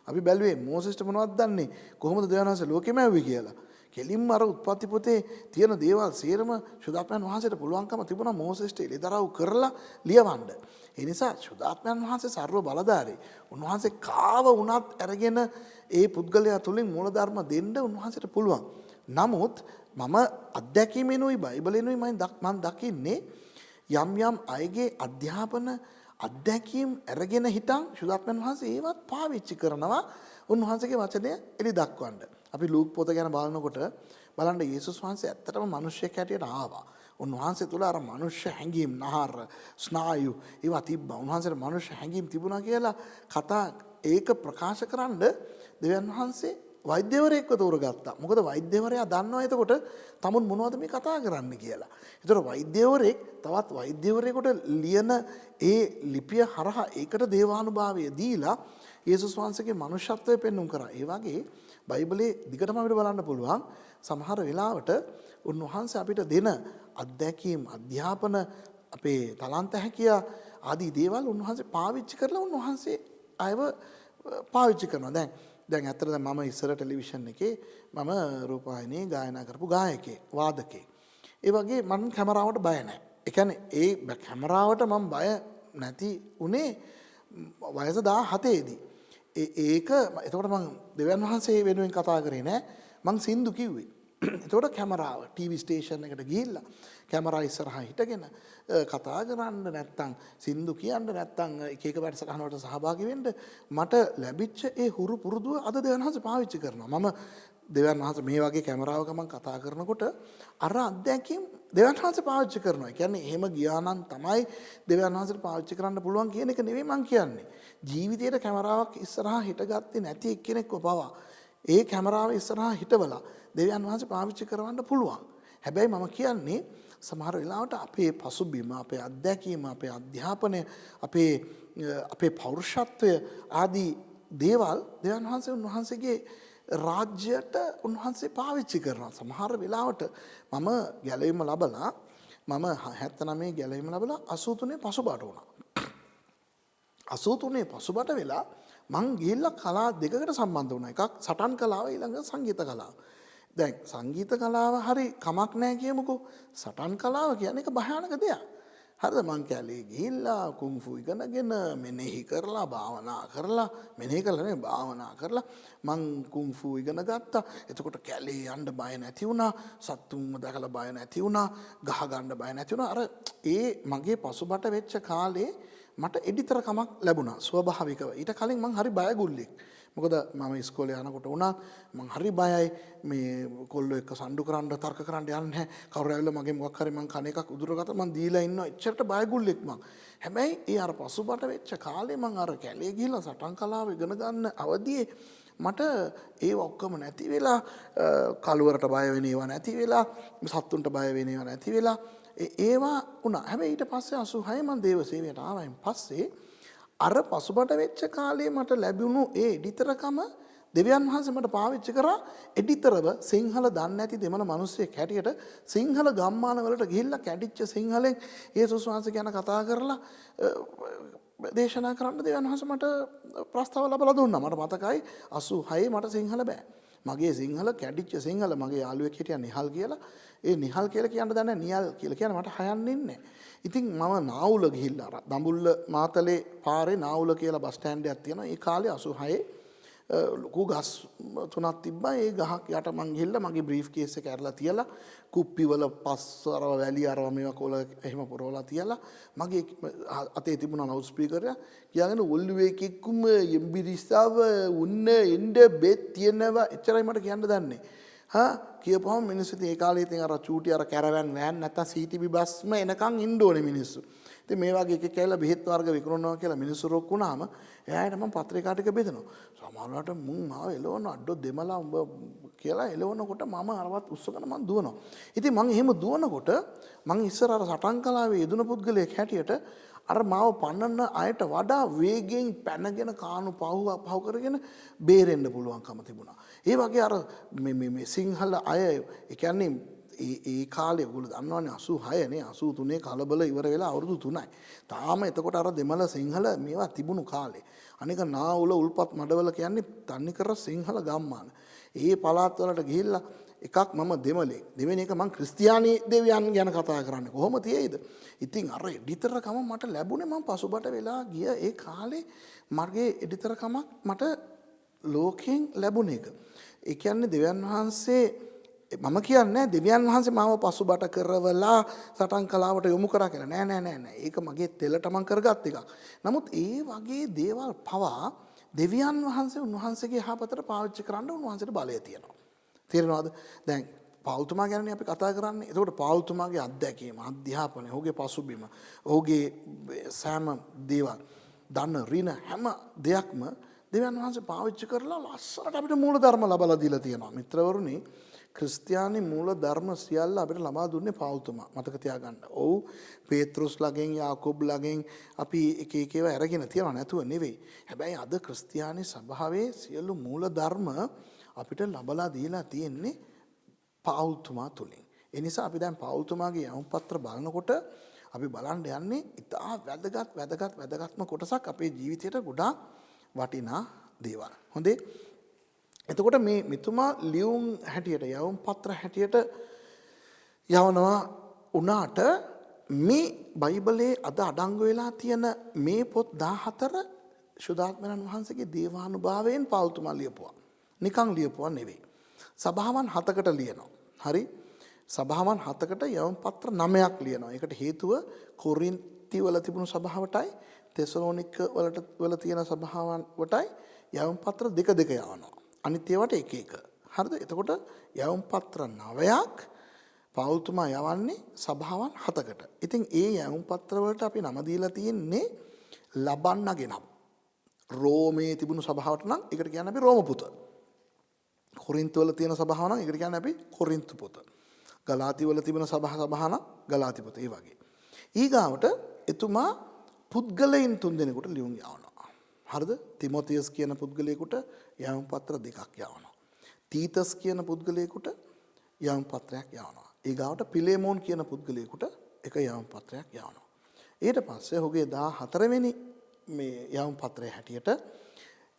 අපි බැලුවේ මෝසෙස්ට මොනවද දන්නේ? කොහොමද දෙවියන් වහන්සේ ලෝකෙම ඇව්වේ කියලා. කෙලින්ම අර උත්පත්ති පොතේ තියෙන දේවල් සේරම ශුද්ධාත්මයන් වහන්සේට පුළුවන්කම තිබුණා මෝසෙස්ට එලිදරව් කරලා ලියවන්න. ඒ නිසා ශුද්ධාත්මයන් වහන්සේ සර්ව බලධාරී. උන්වහන්සේ කාව වුණත් අරගෙන ඒ පුද්ගලයා තුලින් මූලධර්ම දෙන්න උන්වහන්සේට පුළුවන්. නමුත් මම අත්දැකීමෙනුයි බයිබලෙනුයි මම දකින්නේ යම් යම් අයගේ අධ්‍යාපන අත්දැකීම් අරගෙන හිටන් ශුද්ධාත්මයන් වහන්සේ ඒවත් පාවිච්චි කරනවා උන්වහන්සේගේ වචනය එලි දක්වන්න. අපි ලූක් පොත ගැන බලනකොට බලන්න යේසුස් වහන්සේ ඇත්තටම මිනිස්සෙක් හැටියට ආවා. උන්වහන්සේ තුල අර මනුෂ්‍ය හැඟීම් නහර ස්නායු ඒවා තිබ්බා. උන්වහන්සේට මනුෂ්‍ය හැඟීම් තිබුණා කියලා කතා ඒක ප්‍රකාශ කරන්න දෙවියන් වහන්සේ වෛද්‍යවරයෙක්ව තෝරගත්තා. මොකද වෛද්‍යවරයා දන්නවා එතකොට තමුන් මොනවද මේ කතා කරන්න කියලා. ඒතර වෛද්‍යවරයෙක් තවත් වෛද්‍යවරයෙකුට ලියන ඒ ලිපිය හරහා ඒකට දේවානුභාවය දීලා යේසුස් වහන්සේගේ මනුෂ්‍යත්වය පෙන්වුම් කරා. ඒ වගේ බයිබලයේ දිගටම අපිට බලන්න පුළුවන් සමහර වෙලාවට උන්වහන්සේ අපිට දෙන අත්දැකීම් අධ්‍යාපන අපේ තලන්ත හැකියා ආදී දේවල් උන්වහන්සේ පාවිච්චි කරලා උන්වහන්සේ අයව පාවිච්චි කරනවා. දැන් ඇත්තට මම ඉස්සර ටෙලිවිෂන් එකේ මම රූපවාහිනියේ ගායනා කරපු ගායකයෙක් වාදකයෙක්. ඒ වගේ මම කැමරාවට බය නැහැ. ඒ කියන්නේ ඒ කැමරාවට මම බය නැති උනේ වයස 17 දී. ඒක එතකොට මම දෙවියන් වහන්සේ වෙනුවෙන් කතා කරේ නෑ. මං සින්දු කිව්වේ. එතකොට කැමරාව ටීවී ස්ටේෂන් එකට ගිහිල්ලා කැමරා ඉස්සරහා හිටගෙන කතා කරන්න නැත්තම් සින්දු කියන්න නැත්තම් එක එක වැඩසටහන වලට සහභාගී වෙන්න මට ලැබිච්ච ඒ හුරු පුරුදුව අද දෙවියන් වහන්සේ පාවිච්චි කරනවා. මම දෙවියන් වහන්සේ මේ වගේ කැමරාවක මම කතා කරනකොට අර අත්දැකීම් දෙවියන් වහන්සේ පාවිච්චි කරනවා. කියන්නේ එහෙම ගියා නම් තමයි දෙවියන් වහන්සේට පාවිච්චි කරන්න පුළුවන් කියන එක නෙවෙයි මං කියන්නේ. ජීවිතේට කැමරාවක් ඉස්සරහා හිටගත්තේ නැති එක්කෙනෙක්ව පවා ඒ කැමරාව ඉස්සරහා හිටවලා දෙවියන් වහන්සේ පාවිච්චි කරවන්න පුළුවන්. හැබැයි මම කියන්නේ සමහර වෙලාවට අපේ පසුබිම, අපේ අත්දැකීම, අපේ අධ්‍යාපනය, අපේ පෞරුෂත්වය ආදී දේවල් දෙවියන් වහන්සේ උන්වහන්සේගේ රාජ්‍යයට උන්වහන්සේ පාවිච්චි කරනවා. සමහර වෙලාවට මම ගැලවීම ලැබලා මම 79 ගැලවීම ලැබලා 83 පසුබට වුණා. 83 පසුබට වෙලා මං ගිහිල්ලා කලා දෙකකට සම්බන්ධ වුණා. එකක් සටන් කලාව ඊළඟ සංගීත කලාව. දැන් සංගීත කලාව හරි කමක් නැහැ කියමුකෝ. සටන් කලාව කියන්නේ එක භයානක දෙයක්. හරිද? මං කැලේ ගිහිල්ලා කුන්ෆු ඉගෙනගෙන මෙනෙහි කරලා භාවනා කරලා මෙනෙහි කරලා නෙවෙයි භාවනා කරලා මං කුන්ෆු ඉගෙන ගත්තා. එතකොට කැලේ යන්න බය නැති වුණා. සත්තුන්ව දැකලා බය නැති වුණා. ගහ ගන්න බය නැති වුණා. අර ඒ මගේ පසුබට වෙච්ච කාලේ මට එඩිතර කමක් ලැබුණා ස්වභාවිකව. ඊට කලින් මං හරි බය ගුල්ලෙක්. මොකද මම ඉස්කෝලේ යනකොට වුණා මං හරි බයයි මේ කොල්ලෝ එක්ක සම්ඩු කරන්න තර්ක කරන්න යන්නේ නැහැ. කවුරු ඇවිල්ලා මගේ මොකක් හරි මං කන එකක් උදුරගත්තා මං දීලා ඉන්නවා. එච්චරට බය ගුල්ලෙක් මං. හැබැයි ඒ අර පසුබට වෙච්ච කාලේ මං අර කැලේ ගිහිල්ලා සටන් කලාව ඉගෙන ගන්න අවදියේ මට ඒව ඔක්කොම නැති වෙලා කලුවරට බය වෙන ඒවා නැති වෙලා සත්තුන්ට බය වෙන ඒවා නැති වෙලා ඒවා වුණා. හැබැයි ඊට පස්සේ 86 මම දේව සේවයට ආවයින් පස්සේ අර පසුබට වෙච්ච කාලේ මට ලැබුණු ඒ එඩිතරකම දෙවියන් වහන්සේ මට පාවිච්චි කරා එඩිතරව සිංහල දන්නේ නැති දෙමළ මිනිස්සෙක් හැටියට සිංහල ගම්මාන වලට ගිහිල්ලා කැඩිච්ච සිංහලෙන් යේසුස් වහන්සේ ගැන කතා කරලා දේශනා කරන්න දෙවියන් වහන්සේ මට ප්‍රස්තාව ලැබලා දුන්නා. මට මතකයි 86 මට සිංහල බෑ. මගේ සිංහල කැඩිච්ච සිංහල මගේ යාළුවෙක් හිටියා නිහල් කියලා. ඒ නිහල් කියලා කියන්න දන්නේ නියල් කියලා කියන්නේ මට හයන්නේ නැහැ. ඉතින් මම නාවුල ගිහිල්ලා අර දඹුල්ල මාතලේ පාරේ නාවුල කියලා බස් ස්ටෑන්ඩ් එකක් තියෙනවා. ඒ කාලේ 86 ලොකු ගස් තුනක් තිබ්බා. ඒ ගහක් යට මං ගිහිල්ලා මගේ බ්‍රීෆ් කේස් එක ඇරලා තියලා කුප්පි වල පස් අරව වැලි අරව මේවා කොල එහෙම පුරවලා තියලා මගේ අතේ තිබුණා ලවුඩ් ස්පීකර් එක කියාගෙන ඔල්ලුවේ කික්කුම යම්බිරිස්සව උන්න එන්න බෙත් තියනවා එච්චරයි මට කියන්න දන්නේ. කියපුවම මිනිස්සු ඉතින් ඒ කාලේ ඉතින් අර චූටි අර කැරවැන් වෑන් නැත්තම් සීටීබී බස්ම එනකන් ඉන්න ඕනේ මිනිස්සු. ඉතින් මේ වගේ එකක් කියලා බෙහෙත් වර්ග විකුණනවා කියලා මිනිස්සු රොක් වුණාම එයාට මම පත්‍රිකා ටික බෙදනවා. සමහරවිට මුන් මාව එලවන අඩෝ දෙමලා උඹ කියලා එලවනකොට මම අරවත් උස්සගෙන මං දුවනවා. ඉතින් මං එහෙම දුවනකොට මං ඉස්සර අර සටන් කලාවේ යෙදුන පුද්ගලයෙක් හැටියට අර මාව පන්නන අයට වඩා වේගෙන් පැනගෙන කාණු පහු කරගෙන බේරෙන්න පුළුවන්කම තිබුණා. ඒ වගේ අර මේ සිංහල අය ඒ කියන්නේ ඒ කාලේ ඔයගොල්ලෝ දන්නවනේ 86 නේ 83 කලබල ඉවර වෙලා අවුරුදු 3යි. තාම එතකොට අර දෙමළ සිංහල මේවා තිබුණු කාලේ. අනික නාවුල උල්පත් මඩවල කියන්නේ තන්නිකර සිංහල ගම්මාන. ඒ පළාත් වලට ගිහිල්ලා එකක් මම දෙමළෙක්. දෙවෙනි එක මං ක්‍රිස්තියානි දෙවියන් ගැන කතා කරන්නේ. කොහොම තියෙයිද? ඉතින් අර එඩිතරකම මට ලැබුණේ මං පසුබට වෙලා ගිය ඒ කාලේ මගේ එඩිතරකමක් මට ලෝකයෙන් ලැබුණ එක. ඒ කියන්නේ දෙවියන් වහන්සේ මම කියන්නේ දෙවියන් වහන්සේ මාව පසුබට කරවලා සටන් කලාවට යොමු කරා කියලා. නෑ. ඒක මගේ තෙලට මං කරගත් එකක්. නමුත් ඒ වගේ දේවල් පවා දෙවියන් වහන්සේ උන්වහන්සේගේ යහපතට පාවිච්චි කරන්න උන්වහන්සේට බලය තියෙනවා. තේරෙනවද? දැන් පෞල්තුමා ගැනනේ අපි කතා කරන්නේ. එතකොට පෞල්තුමාගේ අත්දැකීම, අධ්‍යාපනය, ඔහුගේ පසුබිම, ඔහුගේ සෑම දේවල්, ධන, ඍණ හැම දෙයක්ම දෙවියන් වහන්සේ පාවිච්චි කරලා ලස්සනට අපිට මූල ධර්ම ලබලා දීලා තියෙනවා. මිත්‍රවරුනි, ක්‍රිස්තියානි මූල ධර්ම සියල්ල අපිට ලබා දුන්නේ පෞල්තුමා. මතක තියාගන්න. ඔව් පේත්‍රුස් ළගෙන් යාකෝබ් ළගෙන් අපි එක එක ඒවා අරගෙන තියනවා නැතුව නෙවෙයි. හැබැයි අද ක්‍රිස්තියානි සභාවේ සියලු මූල ධර්ම අපිට ලබලා දීලා තියෙන්නේ පෞල්තුමා තුලින්. ඒ නිසා අපි දැන් පෞල්තුමාගේ යවුම් පත්‍ර බලනකොට අපි බලන්න යන්නේ ඉතා වැදගත්ම කොටසක් අපේ ජීවිතයට ගොඩාක් වටිනා දේවල්. හොඳේ. එතකොට මේ මෙතුමා ලියුම් හැටියට යවුම් පත්‍ර හැටියට යවනවා උනාට මේ බයිබලයේ අද අඩංගු වෙලා තියෙන මේ පොත් 14 ශුද්ධාත්මයන් වහන්සේගේ දේවානුභාවයෙන් පෞල්තුමා ලියපුවා. නිකං ලියපුවා නෙවෙයි. සභාවන් 7කට ලියනවා. හරි? සභාවන් 7කට යවුම් පත්‍ර 9ක් ලියනවා. ඒකට හේතුව කොරින්ති වල තිබුණු සභාවටයි තෙසලෝනික වල තියෙන සභාවන් වටයි යවුම් පත්‍ර දෙක යවනවා. අනිත් ඒවාට එක එක. හරිද? එතකොට යවුම් පත්‍ර 9ක් පෞල්තුමා යවන්නේ සභාවන් 7කට. ඉතින් ඒ යවුම් පත්‍ර වලට අපි නම දීලා තියෙන්නේ ලබන්නගේ නම. රෝමේ තිබුණු සභාවට නම් ඒකට කියන්නේ අපි රෝම පුත. කොරින්තු වල තියෙන සභාව නම් ඒකට කියන්නේ අපි කොරින්තු පුත. ගලාති වල තිබෙන සභාව නම් ගලාති පුත. ඒ වගේ. ඊගාවට එතුමා පුද්ගලයන් 3 දෙනෙකුට ලියුම් යවනවා. හරිද? තිමොතියස් කියන පුද්ගලයෙකුට යවුම් පත්‍ර 2ක් යවනවා. තීතස් කියන පුද්ගලයෙකුට යවුම් පත්‍රයක් යවනවා. ඊගාවට පිලේමෝන් කියන පුද්ගලයෙකුට එක යවුම් පත්‍රයක් යවනවා. ඊට පස්සේ ඔහුගේ 14 වෙනි මේ යවුම් පත්‍රයේ හැටියට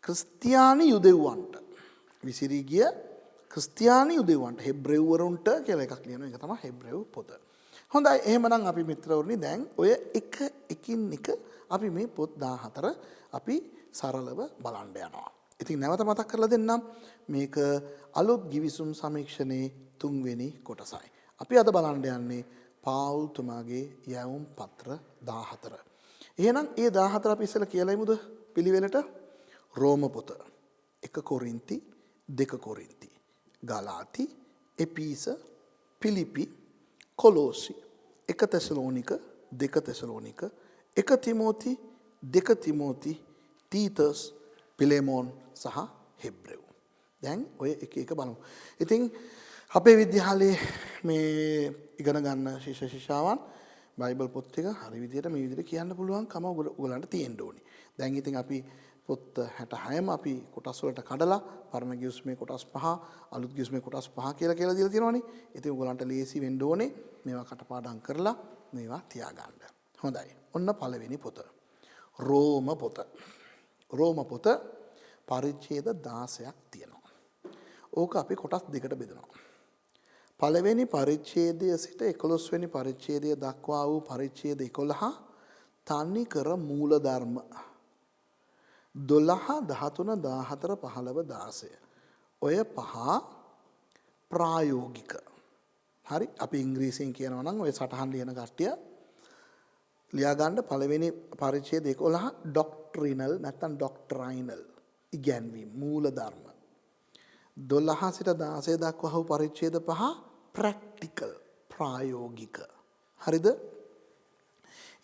ක්‍රිස්තියානි යුදෙව්වන්ට විසිරී ගිය ක්‍රිස්තියානි යුදෙව්වන්ට හෙබ්‍රෙව්වරුන්ට කියලා එකක් ලියනවා. ඒක තමයි හෙබ්‍රෙව් පොත. හොඳයි, එහෙමනම් අපි මිත්‍රවරුනි දැන් ඔය එකින් එක අපි මේ පොත් 14 අපි සරලව බලන්න යනවා. ඉතින් නැවත මතක් කරලා දෙන්නම්. මේක අලුත් ගිවිසුම් සමීක්ෂණයේ 3 වෙනි කොටසයි. අපි අද බලන්න යන්නේ පෞල්තුමාගේ යවුම් පත්‍ර 14. එහෙනම් ඒ 14 අපි ඉස්සෙල්ලා කියලා ඉමුද පිළිවෙලට? රෝම පොත, 1 කොරින්ති, 2 කොරින්ති, ගලාති, එපීස, පිලිපි, කොලෝසි, 1 තෙසලෝනික, 2 තෙසලෝනික, 1 තිමෝති, 2 තිමෝති, තීතස්, පිලේමෝන් සහ හෙබ්‍රෙව්. දැන් ඔය එක එක බලමු. ඉතින් අපේ විද්‍යාලයේ මේ ඉගෙන ගන්න ශිෂ්‍ය ශිෂ්‍යාවන් බයිබල් පොත් ටික හරි විදිහට මේ විදිහට කියන්න පුළුවන් කම ඔයගලන්ට තියෙන්න ඕනේ. දැන් ඉතින් අපි පොත් 66ම අපි කොටස් වලට කඩලා පරණ ගිවිසුමේ කොටස් 5 අලුත් ගිවිසුමේ කොටස් 5 කියලා දීලා තියෙනවනේ. ඉතින් ඔයගලන්ට ලේසි වෙන්න ඕනේ මේවා කටපාඩම් කරලා මේවා තියාගන්න. හොඳයි. ඔන්න පළවෙනි පොත. රෝම පොත. රෝම පොත පරිච්ඡේද 16ක් තියෙනවා. ඕක අපි කොටස් දෙකට බෙදනවා. පළවෙනි පරිච්ඡේදය සිට 11 වෙනි පරිච්ඡේදය දක්වා වූ පරිච්ඡේද 11 තනි කර මූල ධර්ම 12 13 14 15 16 ඔය පහ ප්‍රායෝගික. හරි අපි ඉංග්‍රීසියෙන් කියනවා නම් ඔය සටහන් ලියන කට්ටිය ලියා ගන්න පළවෙනි පරිච්ඡේද 11 ඩොක්ට්‍රිනල් නැත්නම් ඩොක්ට්‍රයිනල් ඉගැන්වීම් මූල ධර්ම 12 සිට 16 දක්වා වූ පරිච්ඡේද 5 ප්‍රැක්ටිකල් ප්‍රායෝගික. හරිද?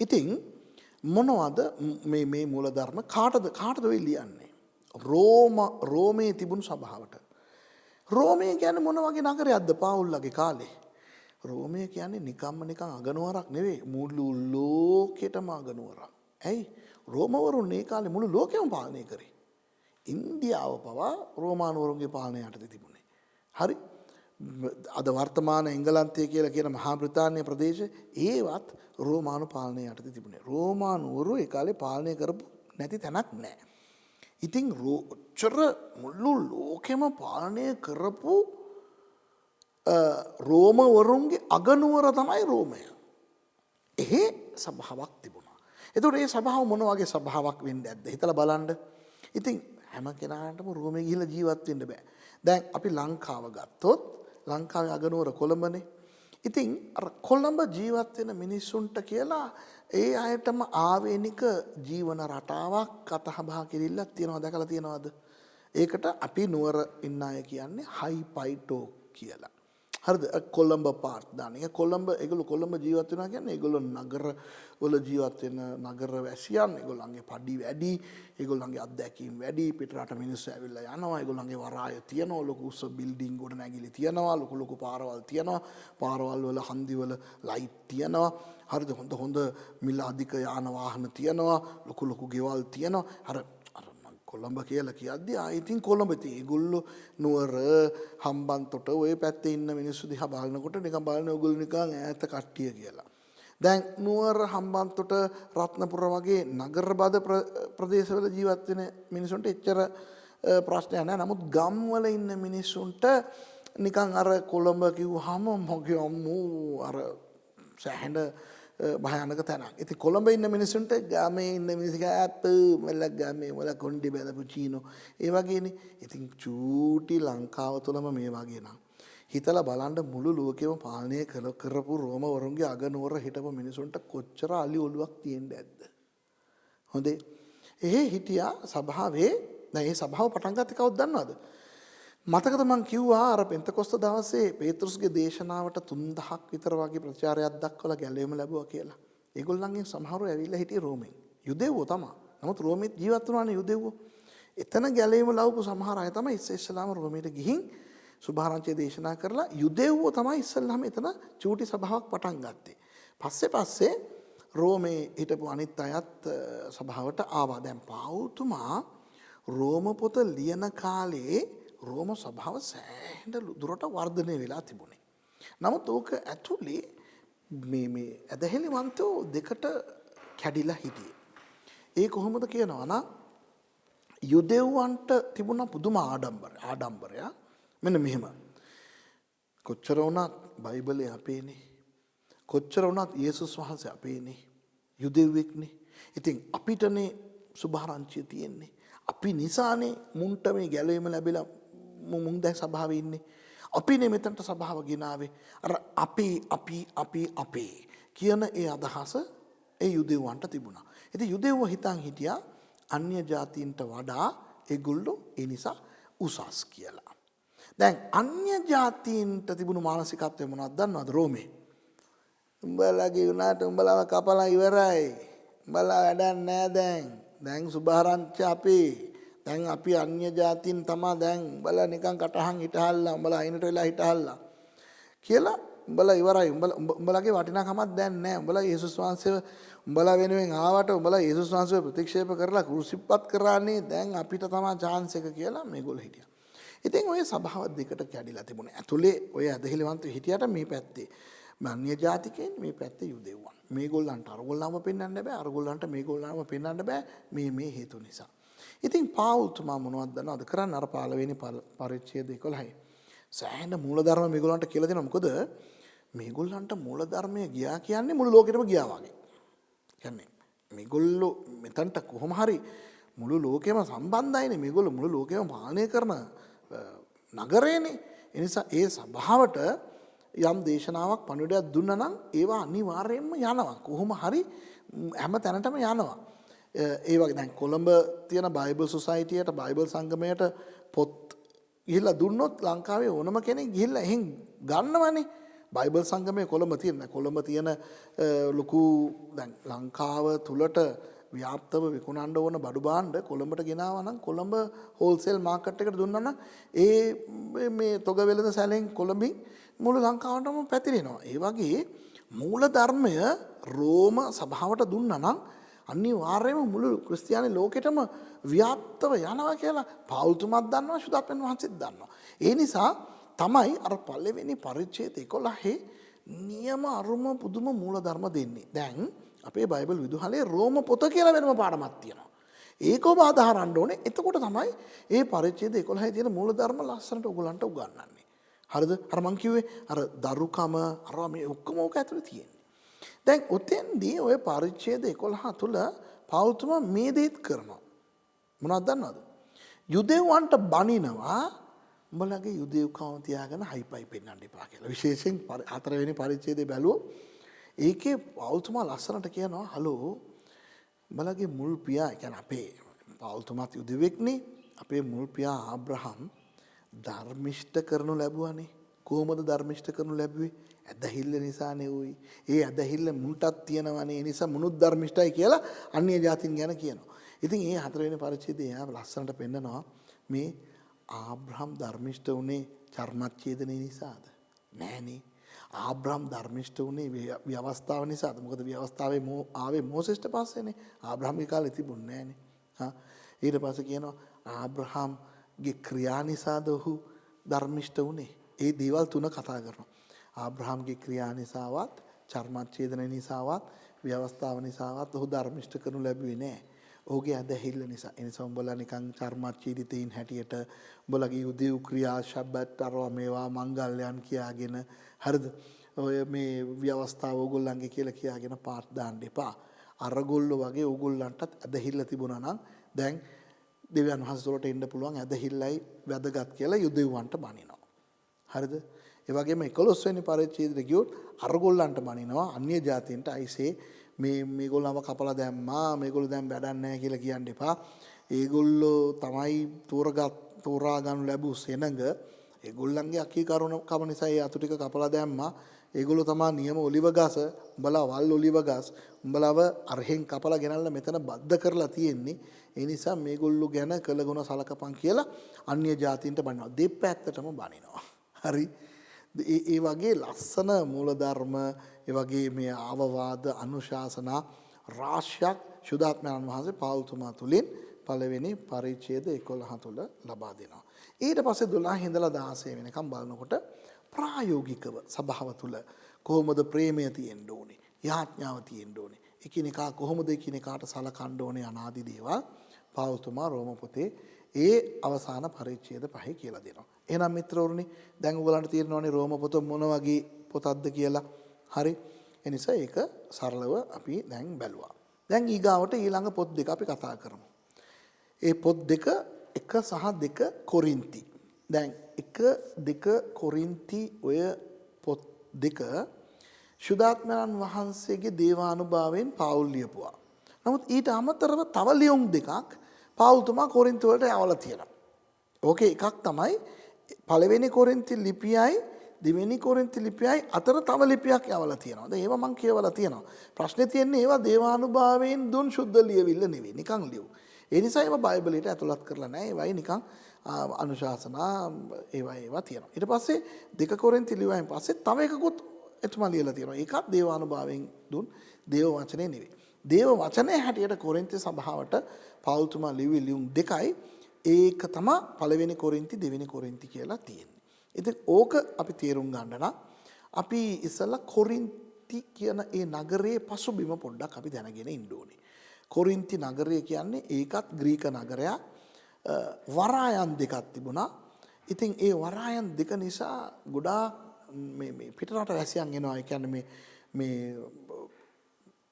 ඉතින් මොනවද මේ මූල ධර්ම කාටද වෙයි ලියන්නේ? රෝමේ තිබුණු සභාවට. රෝමේ කියන්නේ මොන වගේ නගරයක්ද පාවුල්ලගේ කාලේ? රෝමේ කියන්නේ නිකන් අගනුවරක් නෙවෙයි මුළු ලෝකෙටම අගනුවරක්. ඇයි? රෝමවරුන් මේ කාලේ මුළු ලෝකෙම පාලනය කරේ. ඉන්දියාව පවා රෝමානුවරුන්ගේ පාලනය යටතේ තිබුණේ. හරි? අද වර්තමාන එංගලන්තය කියලා කියන මහා බ්‍රිතාන්‍ය ප්‍රදේශ ඒවත් රෝමානු පාලනය යටතේ තිබුණේ. රෝමානුවරු ඒ කාලේ පාලනය කරපු නැති තැනක් නැහැ. ඉතින් ඔච්චර මුළු ලෝකෙම පාලනය කරපු රෝමවරුන්ගේ අගනුවර තමයි රෝමය. එහෙ සභාවක් තිබුණා. එතකොට මේ සභාව මොන වගේ සභාවක් වෙන්නේ නැද්ද? හිතලා බලන්න. ඉතින් හැම කෙනාටම රෝමේ ගිහිල්ලා ජීවත් වෙන්න බෑ. දැන් අපි ලංකාව ගත්තොත් ලංකාවේ අගනුවර කොළඹනේ. ඉතින් අර කොළඹ ජීවත් වෙන මිනිස්සුන්ට කියලා ඒ අයටම ආවේනික ජීවන රටාවක් කතාබහ කිරිල්ලක් තියෙනවා දැකලා තියෙනවද? ඒකට අපි නුවර ඉන්න අය කියන්නේ හයිපයිටෝ කියලා. හරිද? කොළඹ පාර්ට් දාන එක කොළඹ ඒගොල්ලෝ කොළඹ ජීවත් වෙනවා කියන්නේ ඒගොල්ලෝ නගර වල ජීවත් වෙන නගර වැසියන් ඒගොල්ලන්ගේ පඩි වැඩි ඒගොල්ලන්ගේ අත්දැකීම් වැඩි පිටරට මිනිස්සු ඇවිල්ලා යනවා ඒගොල්ලන්ගේ වරාය තියනවා ලොකු උස බිල්ඩින් ගොඩ නැගිලි තියනවා ලොකු පාරවල් තියනවා පාරවල් වල හන්දි වල ලයිට් තියනවා හරිද හොඳ මිල අධික යාන වාහන තියනවා ලොකු ගෙවල් තියනවා අර කොළඹ කියලා කියද්දී ඉතින් කොළඹ තියෙන්නේ ඒගොල්ලෝ නුවර හම්බන්තොට ওই පැත්තේ ඉන්න මිනිස්සු දිහා බලනකොට නිකන් බලන ඕගොල්ලෝ නිකන් ඈත කට්ටිය කියලා. දැන් නුවර හම්බන්තොට රත්නපුර වගේ නගරබද ප්‍රදේශවල ජීවත් වෙන මිනිසුන්ට එච්චර ප්‍රශ්නයක් නැහැ. නමුත් ගම්වල ඉන්න මිනිස්සුන්ට නිකන් අර කොළඹ කිව්වහම මොකද අම්මෝ අර සැහැඬ භයානක තැනක්. ඉතින් කොළඹ ඉන්න මිනිස්සුන්ට ගමේ ඉන්න මිනිස්සු මල ගමේ වල කොණ්ඩේ බැලපු චීනෝ ඒ වගේනේ. ඉතින් චූටි ලංකාව තුළම මේ වගේ නම් හිතලා බලන්න මුළු ලෝකෙම පාලනය කරපු රෝමවරුන්ගේ අගනුවර හිටපු මිනිසුන්ට කොච්චර අලි ඔලුවක් තියෙන්නේ නැද්ද? හොඳේ. එහෙ හිටියා සභාවේ. දැන් මේ සභාව පටන් ගත්තේ කවුද දන්නවද? මතකද මං කිව්වා අර පෙන්තකොස්ත දවසේ පේතෘස්ගේ දේශනාවට 3000ක් විතර වගේ ප්‍රචාරයක් දක්වලා ගැලවීම ලැබුවා කියලා. ඒගොල්ලන්ගෙන් සමහරව ඇවිල්ලා හිටියේ රෝමෙන්. යුදෙව්වෝ තමයි. නමුත් රෝමෙත් ජීවත් වුණානේ යුදෙව්වෝ. එතන ගැලවීම ලැබපු සමහර අය තමයි ඉස්සෙල්ලාම රෝමෙට ගිහින් සුභාරංචිය දේශනා කරලා යුදෙව්වෝ තමයි ඉස්සෙල්ලාම එතන චූටි සභාවක් පටන් ගත්තේ. පස්සේ රෝමේ හිටපු අනිත් අයත් සභාවට ආවා. දැන් පාවුතුමා රෝම පොත ලියන කාලේ රෝම සභාව සෑහෙන දුරට වර්ධනය වෙලා තිබුණේ. නමුත් ඕක ඇතුලේ මේ ඇදහිලිවන්තෝ දෙකට කැඩිලා හිටියේ. ඒ කොහොමද කියනවා නම් යුදෙව්වන්ට තිබුණ පුදුම ආඩම්බරය. මෙන්න මෙහෙම. කොච්චර වුණත් බයිබලේ අපේනේ. කොච්චර වුණත් යේසුස් වහන්සේ අපේනේ. යුදෙව්වෙක්නේ. ඉතින් අපිටනේ සුභාරංචිය තියෙන්නේ. අපි නිසානේ මුන්ට මේ ගැලවීම ලැබිලා මුන් දැන් සභාවේ ඉන්නේ. අපිනේ මෙතනට සභාව ගෙනාවේ. අර අපේ කියන ඒ අදහස ඒ යුදෙව්වන්ට තිබුණා. ඉතින් යුදෙව්ව හිතන් හිටියා අන්‍ය ජාතීන්ට වඩා ඒගොල්ලෝ ඒ නිසා උසස් කියලා. දැන් අන්‍ය ජාතීන්ට තිබුණු මානසිකත්වය මොනවද දන්නවද රෝමේ? උඹලගේ උනාට උඹලව කපලා ඉවරයි. උඹලා වැඩක් නෑ දැන්. දැන් සුභාරංචි අපේ. දැන් අපි අන්‍ය ජාතීන් තමා දැන් උඹලා නිකන් කටහන් හිටහල්ලා උඹලා අයිනට වෙලා හිටහල්ලා කියලා උඹලා ඉවරයි. උඹලගේ වටිනාකමක් දැන් නැහැ. උඹලා යේසුස් වහන්සේව උඹලා වෙනුවෙන් ආවට උඹලා යේසුස් වහන්සේව ප්‍රතික්ෂේප කරලා ක්‍රූසිප්පත් කරානේ. දැන් අපිට තමයි chance එක කියලා මේගොල්ලෝ හිටියා. ඉතින් ඔය සභාව දෙකට කැඩිලා තිබුණේ. ඇතුලේ ඔය ඇදහිලිවන්ත හිටියට මේ පැත්තේ අන්‍ය ජාතිකයන්, මේ පැත්තේ යුදෙව්වන්. මේගොල්ලන්ට අරගොල්ලන්ව පෙන්වන්න බෑ. අරගොල්ලන්ට මේගොල්ලන්ව පෙන්වන්න බෑ. මේ හේතු නිසා. ඉතින් පාවුල්තුමා මොනවද දන්නවද කරන්නේ? අර 15 වෙනි පරිච්ඡේද 11යි. සෑහෙන මූලධර්ම මේගොල්ලන්ට කියලා දෙනවා. මොකද මේගොල්ලන්ට මූලධර්මය ගියා කියන්නේ මුළු ලෝකෙටම ගියා වගේ. කියන්නේ මේගොල්ලෝ මෙතනට කොහොම හරි මුළු ලෝකෙම සම්බන්ධයිනේ. මේගොල්ලෝ මුළු ලෝකෙම පාලනය කරන නගරේනේ. ඒ නිසා ඒ සභාවට යම් දේශනාවක් පණිවිඩයක් දුන්නා නම් ඒවා අනිවාර්යයෙන්ම යනවා. කොහොම හරි හැම තැනටම යනවා. ඒ වගේ දැන් කොළඹ තියෙන බයිබල් සොසයිටියට බයිබල් සංගමයට පොත් ගිහිල්ලා දුන්නොත් ලංකාවේ ඕනම කෙනෙක් ගිහිල්ලා එහෙන් ගන්නවනේ. බයිබල් සංගමයේ කොළඹ තියෙන ලොකු දැන් ලංකාව තුලට ව්‍යාප්තව විකුණන්න ඕන බඩු භාණ්ඩ කොළඹට ගෙනාවා නම් කොළඹ හෝල්සේල් මාකට් එකට දුන්නා නම් ඒ මේ තොග වෙළඳ සැලෙන් කොළඹින් මුළු ලංකාවටම පැතිරෙනවා. ඒ වගේ මූල ධර්මය රෝම සභාවට දුන්නා නම් අනිවාර්යයෙන්ම මුළු ක්‍රිස්තියානි ලෝකෙටම ව්‍යාප්තව යනවා කියලා පෞල්තුමත් දන්නවා, ශුද්ධාත්මයන් වහන්සේත් දන්නවා. ඒ නිසා තමයි අර පළවෙනි පරිච්ඡේද 11 නියම අරුම පුදුම මූල ධර්ම දෙන්නේ. දැන් අපේ බයිබල් විදුහලේ රෝම පොත කියලා වෙනම පාඩමක් තියෙනවා. ඒක ඔබ අදහරන්න ඕනේ. එතකොට තමයි මේ පරිච්ඡේද 11 තියෙන මූල ධර්ම ලස්සනට ඔයගලන්ට උගන්වන්නේ. හරිද? අර මං කිව්වේ අර දරුකම අර මේ ඔක්කොම ඕක ඇතුලේ තියෙන්නේ. දැන් ඔතෙන්දී ඔය පරිච්ඡේද 11 තුල පෞල්තුමා මේ දේත් කරනවා. මොනවද දන්නවද? යුදෙව්වන්ට බනිනවා උඹලගේ යුදෙව්කම තියාගෙන හයිපයි පෙන්වන්න එපා කියලා. විශේෂයෙන් 4 වෙනි පරිච්ඡේදය බැලුවොත් ඒකේ පෞල්තුමා ලස්සනට කියනවා හලෝ උඹලගේ මුල් පියා කියන්නේ අපේ පෞල්තුමාත් යුදෙවෙක්නේ. අපේ මුල් පියා ආබ්‍රහම් ධර්මිෂ්ඨ කරනු ලැබුවානේ. කොහොමද ධර්මිෂ්ඨ කරනු ලැබුවේ? ඇදහිල්ල නිසානේ උයි. ඒ ඇදහිල්ල මුන්ටත් තියෙනවනේ. ඒ නිසා මුනුත් ධර්මිෂ්ඨයි කියලා අන්‍ය ජාතින් ගැන කියනවා. ඉතින් මේ 4 වෙනි පරිච්ඡේදය ලස්සනට පෙන්නනවා මේ ආබ්‍රහම් ධර්මිෂ්ඨ වුණේ චර්මච්ඡේදනයේ නිසාද? නෑනේ. ආබ්‍රහම් ධර්මිෂ්ඨ වුණේ ව්‍යවස්ථාව නිසාද? මොකද ව්‍යවස්ථාවේ ආවේ මෝසෙස්ට පස්සේනේ. ආබ්‍රහම්ගේ කාලේ තිබුණේ නෑනේ. ඊට පස්සේ කියනවා ආබ්‍රහම්ගේ ක්‍රියා නිසාද ඔහු ධර්මිෂ්ඨ වුණේ. ඒ දේවල් තුන කතා කරනවා. ආබ්‍රහම්ගේ ක්‍රියා නිසාවත් චර්මච්ඡේදන නිසාවත් ව්‍යවස්ථාව නිසාවත් ඔහු ධර්මිෂ්ඨ කරනු ලැබුවේ නෑ. ඔහුගේ ඇදහිල්ල නිසා. ඒ නිසා උඹලා නිකන් චර්මච්ඡේදිතයින් හැටියට උඹලගේ යුදෙව් ක්‍රියා ශබ්බත් අරවා මේවා මංගල්‍යයන් කියාගෙන හරිද? ඔය මේ ව්‍යවස්ථාව ඕගොල්ලන්ගේ කියලා කියාගෙන පාත් දාන්න එපා. අරගොල්ලෝ වගේ ඕගොල්ලන්ටත් ඇදහිල්ල තිබුණා නම් දැන් දෙවියන් වහන්සේ වලට එන්න පුළුවන් ඇදහිල්ලයි වැදගත් කියලා යුදෙව්වන්ට බනිනවා. හරිද? ඒ වගේම 11 වෙනි පරිච්ඡේදෙට ගියොත් අරගොල්ලන්ට බනිනවා අන්‍ය ජාතීන්ට අයිසේ මේගොල්ලන්ව කපලා දැම්මා මේගොල්ලෝ දැන් වැඩක් නැහැ කියලා කියන්න එපා. ඒගොල්ලෝ තමයි තෝරා ගන්න ලැබු සෙනඟ. ඒගොල්ලන්ගේ අකීකරුණ කම නිසා ඒ අතු ටික කපලා දැම්මා. ඒගොල්ලෝ තමයි නියම ඔලිව ගස, උඹලා වල් ඔලිව ගස්, උඹලව අරහෙන් කපලා ගෙනල්ලා මෙතන බද්ධ කරලා තියෙන්නේ. ඒ නිසා මේගොල්ලෝ ගැන කළගුණ සලකපන් කියලා අන්‍ය ජාතීන්ට බනිනවා. දෙපැත්තටම බනිනවා. හරි. ඒ වගේ ලස්සන මූලධර්ම, ඒ වගේ මේ අවවාද අනුශාසනා රාශියක් ශුද්ධාත්මයන් වහන්සේ පෞල්තුමා තුලින් පළවෙනි පරිච්ඡේද 11 තුල ලබා දෙනවා. ඊට පස්සේ 12 ඉඳලා 16 වෙනකම් බලනකොට ප්‍රායෝගිකව සභාව තුල කොහොමද ප්‍රේමය තියෙන්න ඕනේ, යාඥාව තියෙන්න ඕනේ, එකිනෙකා කොහොමද එකිනෙකාට සලකන්න ඕනේ අනාදි දේවල් පෞල්තුමා රෝම පොතේ ඒ අවසාන පරිච්ඡේද 5 කියලා දෙනවා. එහෙනම් මිත්‍රවරුනි දැන් ඔයගලන්ට තේරෙනවනේ රෝම පොත මොන වගේ පොතක්ද කියලා. හරි. ඒ නිසා ඒක සරලව අපි දැන් බැලුවා. දැන් ඊගාවට ඊළඟ පොත් දෙක අපි කතා කරමු. ඒ පොත් දෙක 1 සහ 2 කොරින්ති. දැන් 1 2 කොරින්ති ඔය පොත් දෙක ශුද්ධාත්මයන් වහන්සේගේ දේවානුභාවයෙන් පවුල් ලියපුවා. නමුත් ඊට අමතරව තව ලියුම් දෙකක් පෞල්තුමා කොරින්ති වලට යවලා තියෙනවා. ඕකේ එකක් තමයි පළවෙනි කොරින්ති ලිපියයි දෙවෙනි කොරින්ති ලිපියයි අතර තව ලිපියක් යවලා තියෙනවා. දැන් ඒවා මම කියවලා තියෙනවා. ප්‍රශ්නේ තියෙන්නේ ඒවා දේවානුභාවයෙන් දුන් සුද්ධ ලියවිල්ල නෙවෙයි. නිකන් ලියු. ඒ නිසා ඒවා බයිබලයට ඇතුළත් කරලා නැහැ. ඒවයි නිකන් අනුශාසනා ඒවා තියෙනවා. ඊට පස්සේ 2 කොරින්ති ලියුවායින් පස්සේ තව එකකුත් එතුමා ලියලා තියෙනවා. ඒකත් දේවානුභාවයෙන් දුන් දේව වචනේ නෙවෙයි. දේව වචනේ හැටියට කොරින්ති සභාවට පෞල්තුමා ලිව්වේ ලියුම් දෙකයි. ඒක තමයි පළවෙනි කොරින්ති දෙවෙනි කොරින්ති කියලා තියෙන්නේ. ඉතින් ඕක අපි තේරුම් ගන්න නම් අපි ඉස්සලා කොරින්ති කියන ඒ නගරයේ පසුබිම පොඩ්ඩක් අපි දැනගෙන ඉන්න ඕනේ. කොරින්ති නගරය කියන්නේ ඒකත් ග්‍රීක නගරයක්. වරායන් දෙකක් තිබුණා. ඉතින් ඒ වරායන් දෙක නිසා ගොඩාක් මේ පිටරට වැසියන් එනවා. ඒ කියන්නේ මේ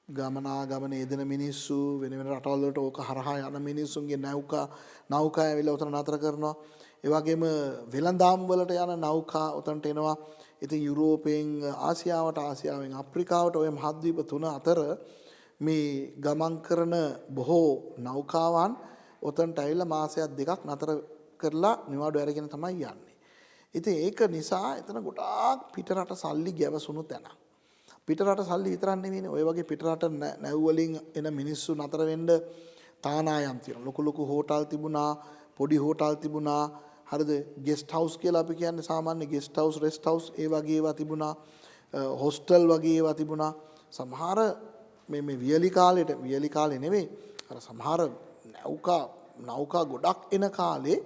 ගමනාගමන යෙදෙන මිනිස්සු වෙන වෙන රටවල් වලට ඕක හරහා යන මිනිස්සුන්ගේ නෞකා ඇවිල්ලා උතන නතර කරනවා. ඒ වගේම වෙළඳාම් වලට යන නෞකා උතනට එනවා. ඉතින් යුරෝපයෙන් ආසියාවට ආසියාවෙන් අප්‍රිකාවට ඔය මහද්වීප තුන අතර මේ ගමන් කරන බොහෝ නෞකාවන් උතනට ඇවිල්ලා මාසයක් දෙකක් නතර කරලා නිවාඩු අරගෙන තමයි යන්නේ. ඉතින් ඒක නිසා එතන ගොඩාක් පිටරට සල්ලි ගැවසුණු තැනක්. පිටරට සල්ලි විතරක් නෙවෙයිනේ ඔය වගේ පිටරට නැව් වලින් එන මිනිස්සු නතර වෙන්න තානායම් තියෙනවා. ලොකු හෝටල් තිබුණා, පොඩි හෝටල් තිබුණා. හරිද? ගෙස්ට් හවුස් කියලා අපි කියන්නේ සාමාන්‍ය ගෙස්ට් හවුස්, රෙස්ට් හවුස් ඒ වගේ ඒවා තිබුණා. හොස්ටල් වගේ ඒවා තිබුණා. සමහර මේ වියලි කාලේ නෙවෙයි. අර සමහර නෞකා ගොඩක් එන කාලේ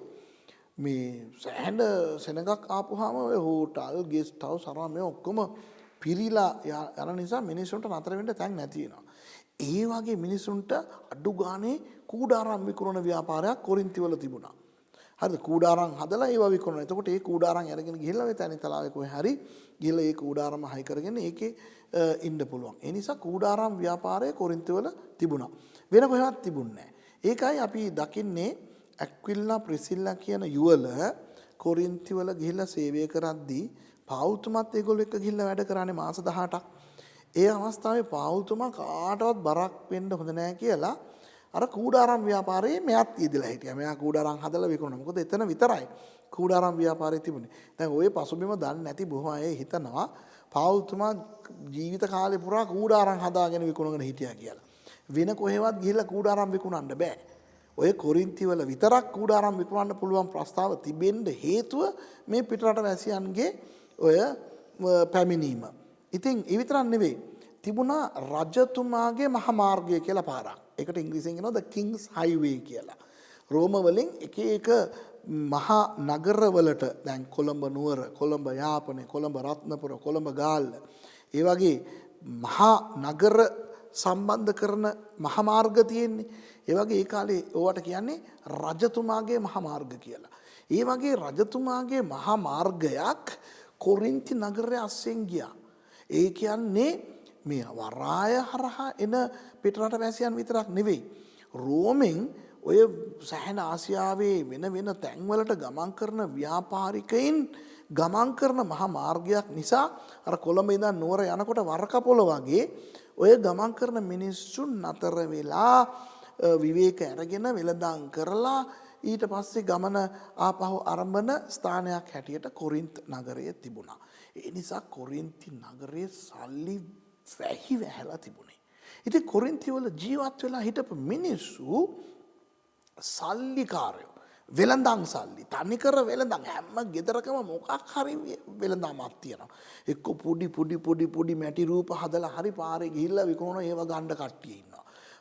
මේ සෑහෙන සෙනඟක් ආපුවාම ඔය හෝටල්, ගෙස්ට් හවුස් අරන් මේ ඔක්කොම පිරීලා යන නිසා මිනිස්සුන්ට නතර වෙන්න තැන් නැති වෙනවා. ඒ වගේ මිනිස්සුන්ට අඩු ගානේ කූඩාරම් විකුණන ව්‍යාපාරයක් කොරින්ති වල තිබුණා. හරිද? කූඩාරම් හදලා ඒවා විකුණනවා. එතකොට ඒ කූඩාරම් අරගෙන ගිහිල්ලා ඔය තැනිතලාවේ කොහේ හරි ගිහිල්ලා ඒ කූඩාරම හයි කරගෙන ඒකේ ඉන්න පුළුවන්. ඒ නිසා කූඩාරම් ව්‍යාපාරය කොරින්ති වල තිබුණා. වෙන කොහෙවත් තිබුණේ නැහැ. ඒකයි අපි දකින්නේ ඇක්විල්ලා ප්‍රිසිල්ලා කියන යුවල කොරින්ති වල ගිහිල්ලා සේවය කරද්දී පාවුල්තුමත් ඒගොල්ලෝ එක්ක ගිහිල්ලා වැඩ කරානේ මාස 18ක්. ඒ අවස්ථාවේ පාවුල්තුමා කාටවත් බරක් වෙන්න හොඳ නැහැ කියලා අර කූඩාරම් ව්‍යාපාරයේ මෙයාත් යෙදලා හිටියා. මෙයා කූඩාරම් හදලා විකුණනවා. මොකද එතන විතරයි කූඩාරම් ව්‍යාපාරය තිබුණේ. දැන් ওই පසුබිම දන්නේ නැති බොහෝ අය හිතනවා පාවුල්තුමා ජීවිත කාලේ පුරා කූඩාරම් හදාගෙන විකුණගෙන හිටියා කියලා. වෙන කොහෙවත් ගිහිල්ලා කූඩාරම් විකුණන්න බෑ. ඔය කොරින්ති වල විතරක් කූඩාරම් විකුණන්න පුළුවන් ප්‍රස්තාව තිබෙන්න හේතුව මේ පිටරට වැසියන්ගේ ඔය පැමිණීම. ඉතින් ඒ විතරක් නෙවෙයි. තිබුණා රජතුමාගේ මහා මාර්ගය කියලා පාරක්. ඒකට ඉංග්‍රීසියෙන් කියනවා the King's Highway කියලා. රෝම වලින් එක මහා නගරවලට දැන් කොළඹ නුවර, කොළඹ යාපනය, කොළඹ රත්නපුර, කොළඹ ගාල්ල ඒ වගේ මහා නගර සම්බන්ධ කරන මහා මාර්ග තියෙන්නේ. ඒ වගේ ඒ කාලේ ඕවට කියන්නේ රජතුමාගේ මහා මාර්ග කියලා. ඒ වගේ රජතුමාගේ මහා මාර්ගයක් කොරින්ති නගරය අස්සෙන් ගියා. ඒ කියන්නේ මේ වරාය හරහා එන පිටරට වැසියන් විතරක් නෙවෙයි. රෝමෙන් ඔය සෑහෙන ආසියාවේ වෙන තැන්වලට ගමන් කරන ව්‍යාපාරිකයින් ගමන් කරන මහා මාර්ගයක් නිසා අර කොළඹ ඉඳන් නුවර යනකොට වරකපොළ වගේ ඔය ගමන් කරන මිනිස්සුන් නතර වෙලා විවේක අරගෙන වෙළඳාම් කරලා ඊට පස්සේ ගමන ආපහු ආරම්භන ස්ථානයක් හැටියට කොරින්ත් නගරය තිබුණා. ඒ නිසා කොරින්ති නගරයේ සල්ලි වැහි වැහැලා තිබුණේ. ඉතින් කොරින්ති වල ජීවත් වෙලා හිටපු මිනිස්සු සල්ලිකාරයෝ. වෙළඳාම් සල්ලි තනිකර වෙළඳාම් හැම ගෙදරකම මොකක් හරි වෙළඳාමක් තියෙනවා. එක්ක පොඩි මැටි රූප හදලා හරි පාරේ ගිහිල්ලා විකුණන ඒවා ගන්න කට්ටිය ඉන්නවා.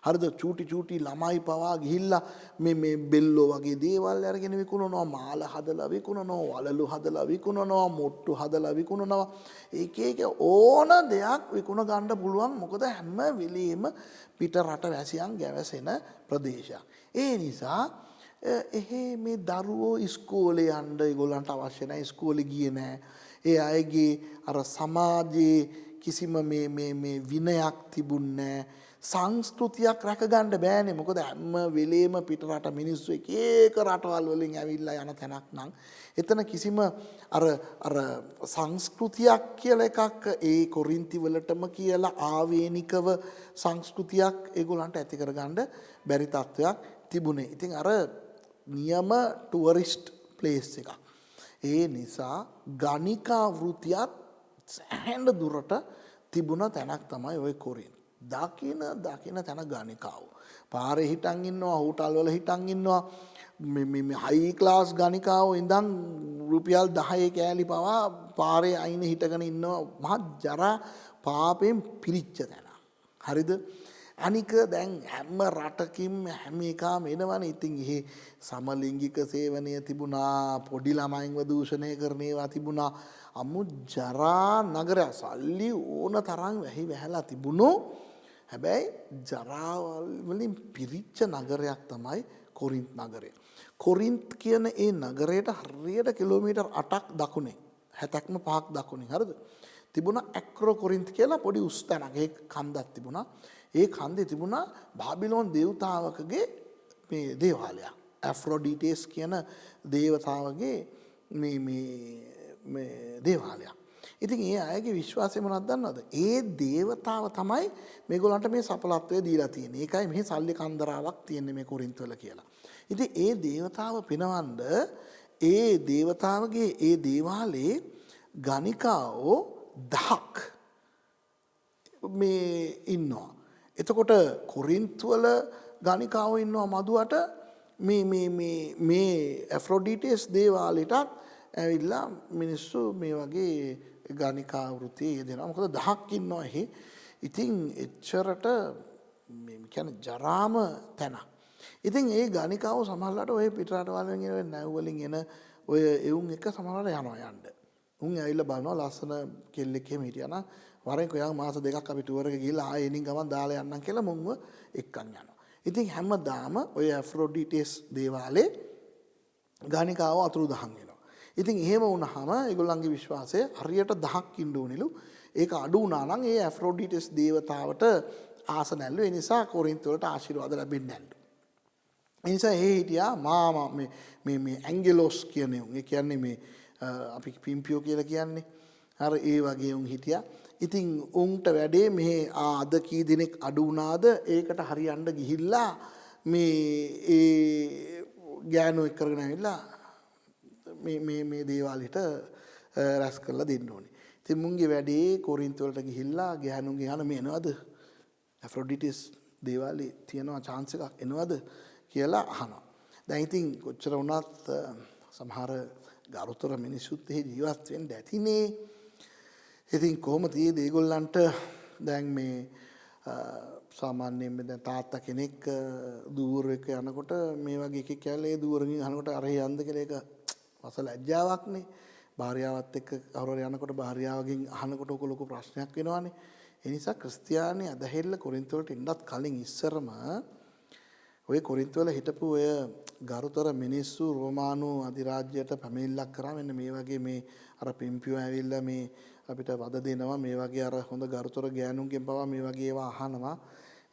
හරිද? චූටි ළමයි පවා ගිහිල්ලා මේ බෙල්ලෝ වගේ දේවල් අරගෙන විකුණනවා, මාල හදලා විකුණනවා, වලලු හදලා විකුණනවා, මුට්ටු හදලා විකුණනවා. එක ඕන දෙයක් විකුණ ගන්න පුළුවන්. මොකද හැම වෙලෙම පිට රට වැසියන් ගැවසෙන ප්‍රදේශයක්. ඒ නිසා එහෙ මේ දරුවෝ ඉස්කෝලේ යන්න ඒගොල්ලන්ට අවශ්‍ය නැහැ. ඉස්කෝලේ ගියේ නැහැ. ඒ අයගේ අර සමාජයේ කිසිම මේ විනයක් තිබුණේ නැහැ. සංස්කෘතියක් රැකගන්න බෑනේ. මොකද හැම වෙලේම පිටරට මිනිස්සු එක රටවල් වලින් ඇවිල්ලා යන තැනක් නම් එතන කිසිම අර සංස්කෘතියක් කියලා එකක් ඒ කොරින්ති වලටම කියලා ආවේනිකව සංස්කෘතියක් ඒගොල්ලන්ට ඇති කරගන්න බැරි තත්වයක් තිබුණේ. ඉතින් අර නියම ටුවරිස්ට් ප්ලේස් එකක්. ඒ නිසා ගණිකා වෘත්තියත් සෑහෙන දුරට තිබුණ තැනක් තමයි ওই කොරින්ත. දකින තැන ගණිකාව. පාරේ හිටන් ඉන්නවා, හෝටල් වල හිටන් ඉන්නවා. මේ හයි ක්ලාස් ගණිකාව ඉඳන් රුපියල් 10 කෑලි පවා පාරේ අයින හිටගෙන ඉන්නවා මහා ජරා පාපයෙන් පිරිච්ච තැන. හරිද? අනික දැන් හැම රටකින්ම හැම එකම එනවනේ. ඉතින් එහි සමලිංගික සේවනය තිබුණා, පොඩි ළමයින්ව දූෂණය කරන ඒවා තිබුණා. අමු ජරා නගරය සල්ලි ඕන තරම් වැහි වැහැලා තිබුණෝ. හැබැයි ජරාවල් වලින් පිරිච්ච නගරයක් තමයි කොරින්ත් නගරය. කොරින්ත් කියන ඒ නගරයට හරියට කිලෝමීටර් 8ක් දකුණේ 70ක්ම 5ක් දකුණේ හරිද? තිබුණා ඇක්‍රෝ කොරින්ත් කියලා පොඩි උස් තැනක්. ඒ කන්දක් තිබුණා. ඒ කන්දේ තිබුණා බාබිලෝන් දේවතාවකගේ මේ දේවාලයක්. ඇෆ්‍රොඩිටස් කියන දේවතාවගේ මේ දේවාලයක්. ඉතින් ඒ අයගේ විශ්වාසය මොනවද දන්නවද? ඒ දේවතාව තමයි මේගොල්ලන්ට මේ සඵලත්වය දීලා තියෙන්නේ. ඒකයි මෙහි සල්ලි කන්දරාවක් තියෙන්නේ මේ කොරින්ත් වල කියලා. ඉතින් ඒ දේවතාව පිනවන්න ඒ දේවතාවගේ ඒ දේවාලේ ගණිකාවෝ 1000ක් මේ ඉන්නවා. එතකොට කොරින්ත් වල ගණිකාවෝ ඉන්නවා මදුවට මේ ඇෆ්‍රොඩිටස් දේවාලෙටත් ඇවිල්ලා මිනිස්සු මේ වගේ ගණිකා වෘත්තිය යෙදෙනවා. මොකද 1000ක් ඉන්නවා එහි. ඉතින් එච්චරට මේ කියන්නේ ජරාම තැන. ඉතින් ඒ ගණිකාව සමහරලාට ඔය පිටරට වලින් එන නැව් වලින් එන ඔය එවුන් එක සමහරලාට යනවා යන්න. උන් ඇවිල්ලා බලනවා ලස්සන කෙල්ලෙක් එහෙම හිටියා නම් වරෙන් කොයන් මාස දෙකක් අපි ටුවර් එක ගිහිල්ලා ආයෙ එනින් ගමන් දාලා යන්නම් කියලා මුන්ව එක්කන් යනවා. ඉතින් හැමදාම ඔය ඇෆ්‍රොඩිටස් දේවාලේ ගණිකාව අතුරුදහන් වෙනවා. ඉතින් එහෙම වුණාම ඒගොල්ලන්ගේ විශ්වාසය හරියට 1000ක් ඉන්න ඕනෙලු. ඒක අඩු වුණා නම් ඒ ඇෆ්‍රොඩිටස් දේවතාවට ආස නැල්ලු. ඒ නිසා කොරින්ත් වලට ආශිර්වාද ලැබෙන්නේ නැල්ලු. ඒ නිසා හිටියා මාමා මේ ඇන්ජලොස් කියන්නේ උන්. ඒ කියන්නේ මේ අපි පිම්පියෝ කියලා කියන්නේ. අර ඒ වගේ උන් හිටියා. ඉතින් උන්ට වැඩේ මෙහි අද කී දෙනෙක් අඩු වුණාද ඒකට හරියන්න ගිහිල්ලා මේ ඒ ගෑනු එක්ක කරගෙන ඇවිල්ලා මේ දේවාලෙට රැස් කරලා දෙන්න ඕනේ. ඉතින් මුන්ගේ වැඩේ කොරින්ත් වලට ගිහිල්ලා ගෑනුන්ගේ අහන මේ එනවද? ඇෆ්‍රොඩිටස් දේවාලේ තියෙනවා chance එකක් එනවද කියලා අහනවා. දැන් ඉතින් කොච්චර වුණත් සමහර ගරුතර මිනිස්සුත් එහි ජීවත් වෙන්න ඇතිනේ. ඉතින් කොහොම තියෙද ඒගොල්ලන්ට දැන් මේ සාමාන්‍යයෙන් දැන් තාත්තා කෙනෙක් දූරයක යනකොට මේ වගේ එකෙක් කියලා ඒ දූරකින් අහනකොට අර යන්ද කියලා ඒක වස ලැජ්ජාවක්නේ. භාර්යාවත් එක්ක කවුරු යනකොට භාර්යාවගෙන් අහනකොට ඔක ලොකු ප්‍රශ්නයක් වෙනවානේ. ඒ නිසා ක්‍රිස්තියානි අදහෙල්ල කොරින්ත වලට එන්නත් කලින් ඉස්සරම ඔය කොරින්ත වල හිටපු ඔය ගරුතර මිනිස්සු රෝමානු අධිරාජ්‍යයට පැමිණිල්ලක් කරා මෙන්න මේ වගේ මේ අර පිම්පියෝ ඇවිල්ලා මේ අපිට වද දෙනවා මේ වගේ අර හොඳ ගරුතර ගෑනුන්ගෙන් පවා මේ වගේ ඒවා අහනවා.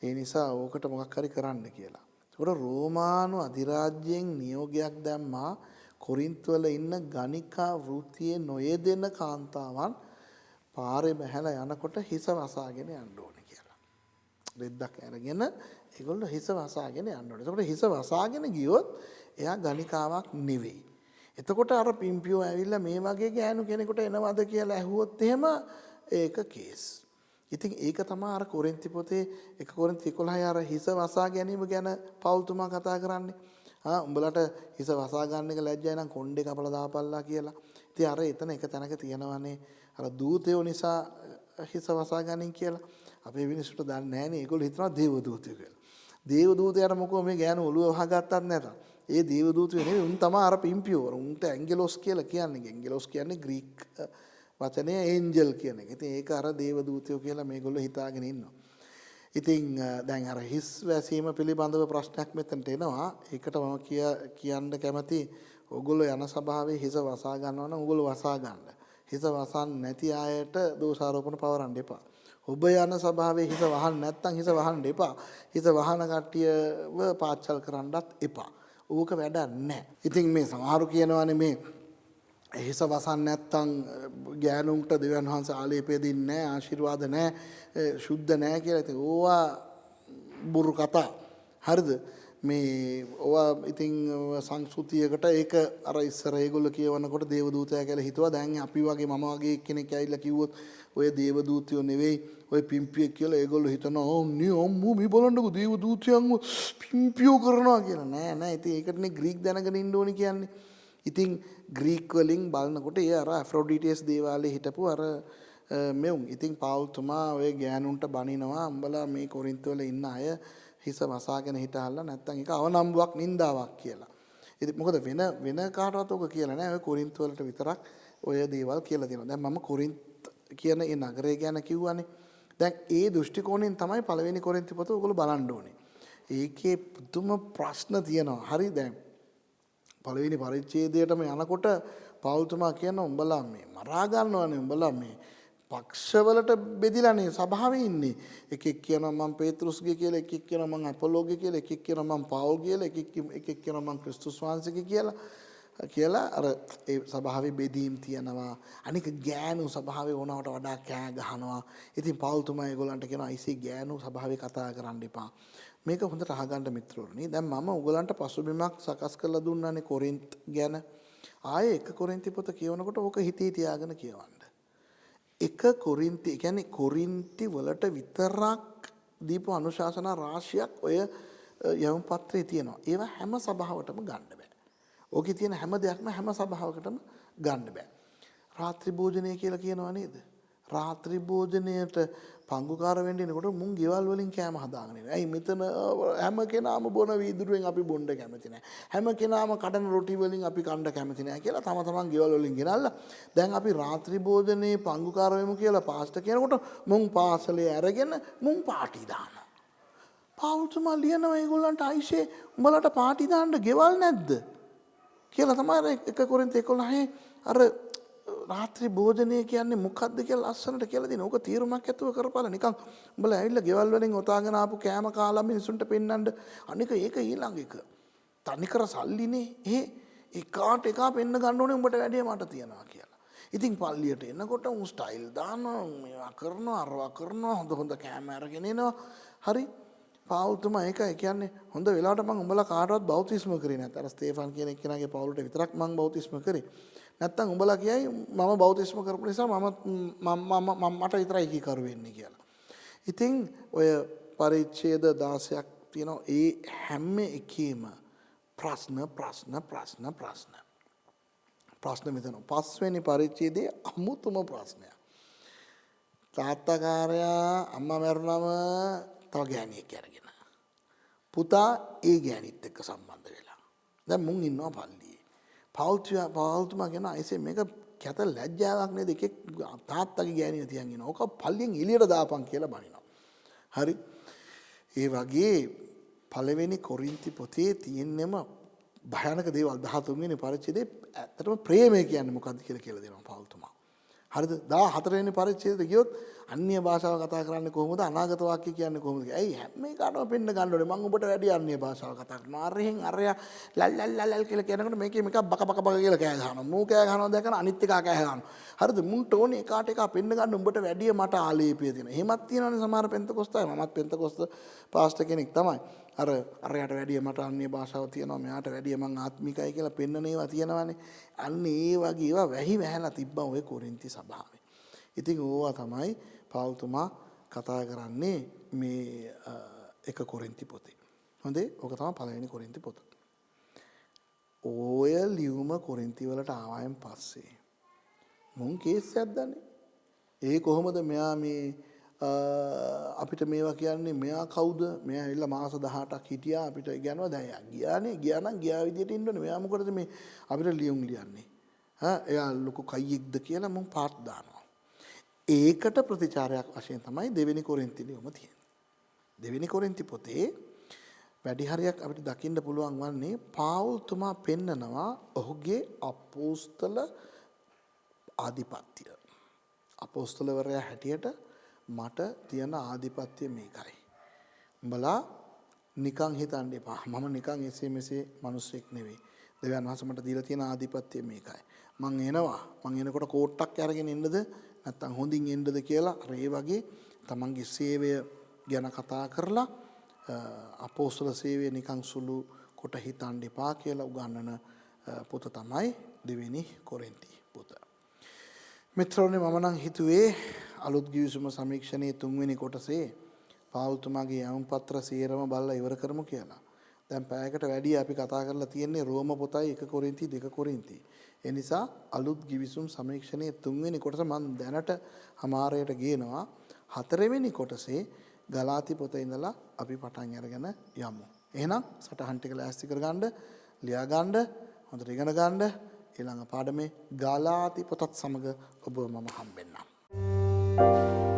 ඒ නිසා ඕකට මොකක් හරි කරන්න කියලා. ඒකට රෝමානු අධිරාජ්‍යයෙන් නියෝගයක් දැම්මා කොරින්ත් වල ඉන්න ගණිකා වෘත්තියේ නොයෙදෙන කාන්තාවන් පාරේ බහැලා යනකොට හිස වසාගෙන යන්න ඕනේ කියලා. රෙද්දක් අරගෙන ඒගොල්ලෝ හිස වසාගෙන යන්න ඕනේ. ඒකට හිස වසාගෙන ගියොත් එයා ගණිකාවක් නෙවෙයි. එතකොට අර පිම්පියෝ ඇවිල්ලා මේ වගේ ගෑනු කෙනෙකුට එනවද කියලා ඇහුවොත් එහෙම ඒක කේස්. ඉතින් ඒක තමයි අර කොරින්ති පොතේ 1 කොරින්ති 11 අර හිස වසා ගැනීම ගැන පෞල්තුමා කතා කරන්නේ. උඹලට හිස වසා ගන්න එක ලැජ්ජයි නම් කොණ්ඩේ කපලා දාපල්ලා කියලා. ඉතින් අර එතන එක තැනක තියෙනවානේ අර දූතයෝ නිසා හිස වසා ගනින් කියලා. අපේ මිනිස්සුන්ට දන්නේ නැහනේ. ඒගොල්ලෝ හිතනවා දේව දූතයෝ කියලා. දේව දූතයාට මොකෝ මේ ගෑනු ඔළුව වහගත්තත් නැත. ඒ දේව දූතයෝ නෙවෙයි උන් තමයි අර පිම්පියෝ. උන්ට ඇන්ජලොස් කියලා කියන්නේ. ඇන්ජලොස් කියන්නේ ග්‍රීක වචනේ ඒන්ජල් කියන එක. ඉතින් ඒක අර දේව දූතයෝ කියලා මේගොල්ලෝ හිතාගෙන ඉන්නවා. ඉතින් දැන් අර හිස් වැසීම පිළිබඳව ප්‍රශ්නයක් මෙතනට එනවා. ඒකට මම කියන්න කැමති ඕගොල්ලෝ යන සභාවේ හිස වසා ගන්නවා නම් ඕගොල්ලෝ වසා ගන්න. හිස වසන් නැති අයට දෝෂාරෝපණ පවරන්න එපා. ඔබ යන සභාවේ හිස වහන්න නැත්නම් හිස වහන්න එපා. හිස වහන කට්ටියව පාච්චල් කරන්නත් එපා. ඕක වැඩක් නැහැ. ඉතින් මේ සමහරු කියනවානේ මේ හිස වසන් නැත්නම් ගෑනුන්ට දෙවියන් වහන්සේ ආලේපය දෙන්නේ නැහැ, ආශිර්වාද නැහැ, සුද්ධ නැහැ කියලා. ඉතින් ඕවා බුරු කතා. හරිද? මේ ඔවා ඉතින් සංස්කෘතියකට ඒක අර ඉස්සර ඒගොල්ලෝ කියවනකොට දේවදූතයා කියලා හිතුවා. දැන් අපි වගේ මම වගේ කෙනෙක් ඇවිල්ලා කිව්වොත් ඔය දේවදූතයෝ නෙවෙයි ඔය පිම්පියෙක් කියලා ඒගොල්ලෝ හිතනවා. ඕ නේ අම්මෝ මේ බලන්නකෝ දේවදූතයන්ව පිම්පියෝ කරනවා කියලා. නෑ ඉතින් ඒකටනේ ග්‍රීක් දැනගෙන ඉන්න ඕනි කියන්නේ. ඉතින් ග්‍රීක් වලින් බලනකොට ඒ අර ඇෆ්‍රොඩිටස් දේවාලේ හිටපු අර මෙවුන්. ඉතින් පාවුල්තුමා ඔය ගෑනුන්ට බනිනවා. උඹලා මේ කොරින්ත වල ඉන්න අය හිස වසාගෙන හිටහල්ලා නැත්තම් ඒක අවනම්බුවක් නින්දාවක් කියලා. ඉතින් මොකද වෙන කාටවත් ඔක කියලා නෑ. ඔය කොරින්ත වලට විතරක් ඔය දේවල් කියලා තියෙනවා. දැන් මම කොරින්ත කියන ඒ නගරය ගැන කිව්වනේ. දැන් ඒ දෘෂ්ටි කෝණයෙන් තමයි පළවෙනි කොරින්ති පොත ඔයගොල්ලෝ බලන්න ඕනේ. ඒකේ පුදුම ප්‍රශ්න තියෙනවා. හරි දැන් පළවෙනි පරිච්ඡේදයටම යනකොට පෞල්තුමා කියන උඹලා මේ මරා ගන්නවනේ උඹලා මේ පක්ෂවලට බෙදිලානේ සභාවේ ඉන්නේ. එකෙක් කියනවා මම පේත්‍රුස්ගේ කියලා, එකෙක් කියනවා මම අපොලෝගේ කියලා, එකෙක් කියනවා මම පවුල් කියලා, එකෙක් කියනවා මම ක්‍රිස්තුස් වහන්සේගේ කියලා අර ඒ සභාවේ බෙදීම් තියනවා. අනික ගෑනු සභාවේ ඕනවට වඩා කෑ ගහනවා. ඉතින් පෞල්තුමා ඒගොල්ලන්ට කියනවා අයිසේ ගෑනු සභාවේ කතා කරන්න එපා. මේක හොඳට අහගන්න මිත්‍රෝනි. දැන් මම ඔයගලන්ට පසුබිමක් සකස් කරලා දුන්නානේ කොරින්ත් ගැන. ආයේ එක කොරින්ති පොත කියවනකොට ඕක හිතේ තියාගෙන කියවන්න. එක කොරින්ති කියන්නේ කොරින්ති වලට විතරක් දීපු අනුශාසනා රාශියක් ඔය යවුම් පත්‍රයේ තියෙනවා. ඒවා හැම සභාවකටම ගන්න බෑ. ඕකේ තියෙන හැම දෙයක්ම හැම සභාවකටම ගන්න බෑ. රාත්‍රී භෝජනය කියලා කියනවා නේද? රාත්‍රී භෝජනයට පංගුකාර වෙන්න එනකොට මුන් ගෙවල් වලින් කෑම හදාගෙන ඉන්නේ. ඇයි මෙතන හැම කෙනාම බොන වීදුරුවෙන් අපි බොන්න කැමති නැහැ. හැම කෙනාම කඩන රොටි වලින් අපි කන්න කැමති නැහැ කියලා තම තමන් ගෙවල් වලින් ගෙනල්ලා දැන් අපි රාත්‍රී භෝජනේ පංගුකාර වෙමු කියලා පාස්ටර් කියනකොට මුන් පාසලේ අරගෙන මුන් පාටි දානවා. පෞල්තුමා ලියනවා ඒගොල්ලන්ට අයිෂේ උඹලට පාටි දාන්න ගෙවල් නැද්ද? කියලා තමයි එක කොරින්ත 11 අර රාත්‍රී භෝජනය කියන්නේ මොකක්ද කියලා ලස්සනට කියලා දෙන. ඕක තීරමක් ඇතුව කරපාලා නිකන් උඹලා ඇවිල්ලා ගෙවල් වලින් ඔතාගෙන ආපු කෑම කාලා මිනිසුන්ට පෙන්නන්න. අනික ඒක ඊළඟ එක. තනිකර සල්ලිනේ. එකාට එකා පෙන්න ගන්න ඕනේ උඹට වැඩේ මට තියනවා කියලා. ඉතින් පල්ලියට එනකොට උන් ස්ටයිල් දානවා, මේවා කරනවා, අරවා කරනවා, හොඳ කෑම අරගෙන එනවා. හරි. පෞල්තුමා ඒකයි කියන්නේ හොඳ වෙලාවට මම උඹලා කාටවත් බෞතිස්ම කරේ නැත්නම් අර ස්තේෆන් කියන එක්කෙනාගේ පවුලට විතරක් මම බෞතිස්ම කරේ. නැත්තම් උඹලා කියයි මම බෞතිස්ම කරපු නිසා මම මට විතරයි කීකරු වෙන්නේ කියලා. ඉතින් ඔය පරිච්ඡේද 16ක් තියෙනවා. ඒ හැම එකේම ප්‍රශ්න මෙතන. පස්වෙනි පරිච්ඡේදයේ අමුතුම ප්‍රශ්නයක්. තාත්තකාරයා අම්මා මැරුණම තව ගෑණියෙක් අරගෙන. පුතා ඒ ගෑණිත් එක්ක සම්බන්ධ වෙලා. දැන් මුන් ඉන්නවා පල්ලියේ. පෞල්තුමා කියන අයිසේ මේක කැත ලැජ්ජාවක් නේද? එකෙක් තාත්තගේ ගෑණිය තියන් ඉනවා. ඕක පල්ලියෙන් එළියට දාපන් කියලා බනිනවා. හරි. ඒ වගේ පළවෙනි කොරින්ති පොතේ තියෙන්නම භයානක දේවල් 13 වෙනි පරිච්ඡේදයේ ඇත්තටම ප්‍රේමය කියන්නේ මොකක්ද කියලා දෙනවා පෞල්තුමා. හරිද? 14 වෙනි පරිච්ඡේදයට ගියොත් අන්‍ය භාෂාව කතා කරන්නේ කොහොමද? අනාගත වාක්‍ය කියන්නේ කොහොමද? ඇයි හැම එකටම පෙන්න ගන්න ඕනේ. මම ඔබට වැඩි අන්‍ය භාෂාව කතා කරනවා. අරහෙන් අරයා ලල් කියලා කියනකොට මේකේ මේක බක කියලා කෑ ගහනවා. මූ කෑ ගහනවා දැකන අනිත් එකා කෑ ගහනවා. හරිද? මුන්ට ඕනේ එකාට එකා පෙන්න ගන්න උඹට වැඩි මට ආලේපය දෙන. එහෙමත් තියෙනවනේ සමහර පෙන්තකොස්තයි. මමත් පෙන්තකොස්ත පාස්ටර් කෙනෙක් තමයි. අරයට වැඩිය මට අන්‍ය භාෂාව තියෙනවා, මෙයාට වැඩිය මං ආත්මිකයි කියලා පෙන්නන ඒවා තියෙනවානේ. අන්න ඒ වගේ ඒවා වැහි වැහැලා තිබ්බා ඔය කොරින්ති සභාවේ. ඉතින් ඕවා තමයි පෞල්තුමා කතා කරන්නේ මේ එක කොරින්ති පොතේ. හොඳේ, ඕක තමයි පළවෙනි කොරින්ති පොත. ඔය ලියුම කොරින්ති වලට ආවයන් පස්සේ මුන් කේස් එකක් දන්නේ. ඒ කොහොමද මෙයා මේ අපිට මේවා කියන්නේ මෙයා කවුද? මෙයා ඇවිල්ලා මාස 18ක් හිටියා අපිට කියනවා දැන් ගියා නම් ගියා විදියට ඉන්න ඕනේ. මෙයා මොකටද මේ අපිට ලියුම් ලියන්නේ? එයා ලොකු කයියෙක්ද කියලා මම පාත් දානවා. ඒකට ප්‍රතිචාරයක් වශයෙන් තමයි දෙවෙනි කොරින්ති ලියුම තියෙන්නේ. දෙවෙනි කොරින්ති පොතේ වැඩි හරියක් අපිට දකින්න පුළුවන් වන්නේ පාවුල්තුමා පෙන්නනවා ඔහුගේ අපෝස්තල ආධිපත්‍ය. අපෝස්තලවරයා හැටියට මට තියෙන ආධිපත්‍ය මේකයි. උඹලා නිකන් හිතන්න එපා. මම නිකන් එසේ මෙසේ මිනිස්සෙක් නෙවෙයි. දෙවියන් වහන්සේ මට දීලා තියෙන ආධිපත්‍ය මේකයි. මං එනවා. මං එනකොට කෝට්ටක් අරගෙන එන්නද නැත්නම් හොඳින් එන්නද කියලා අර ඒ වගේ තමන්ගේ සේවය ගැන කතා කරලා අපෝස්තල සේවය නිකන් සුළු කොට හිතන්න එපා කියලා උගන්වන පොත තමයි දෙවෙනි කොරින්ති පොත. මිත්‍රෝනි මම නම් හිතුවේ අලුත් ගිවිසුම සමීක්ෂණයේ තුන්වෙනි කොටසේ පාවුල්තුමාගේ යවුම් පත්‍ර සියරම බලලා ඉවර කරමු කියලා. දැන් පැයකට වැඩි අපි කතා කරලා තියෙන්නේ රෝම පොතයි 1 කොරින්ති 2 කොරින්ති. ඒ නිසා අලුත් ගිවිසුම් සමීක්ෂණයේ තුන්වෙනි කොටස මම දැනට හමාරයට ගේනවා. හතරවෙනි කොටසේ ගලාති පොතේ ඉඳලා අපි පටන් අරගෙන යමු. එහෙනම් සටහන් ටික ලෑස්ති කරගන්න, ලියා ගන්න, හොඳට ඉගෙන ගන්න. ඊළඟ පාඩමේ ගලාති පොතත් සමග ඔබව මම හම්බෙන්නම්.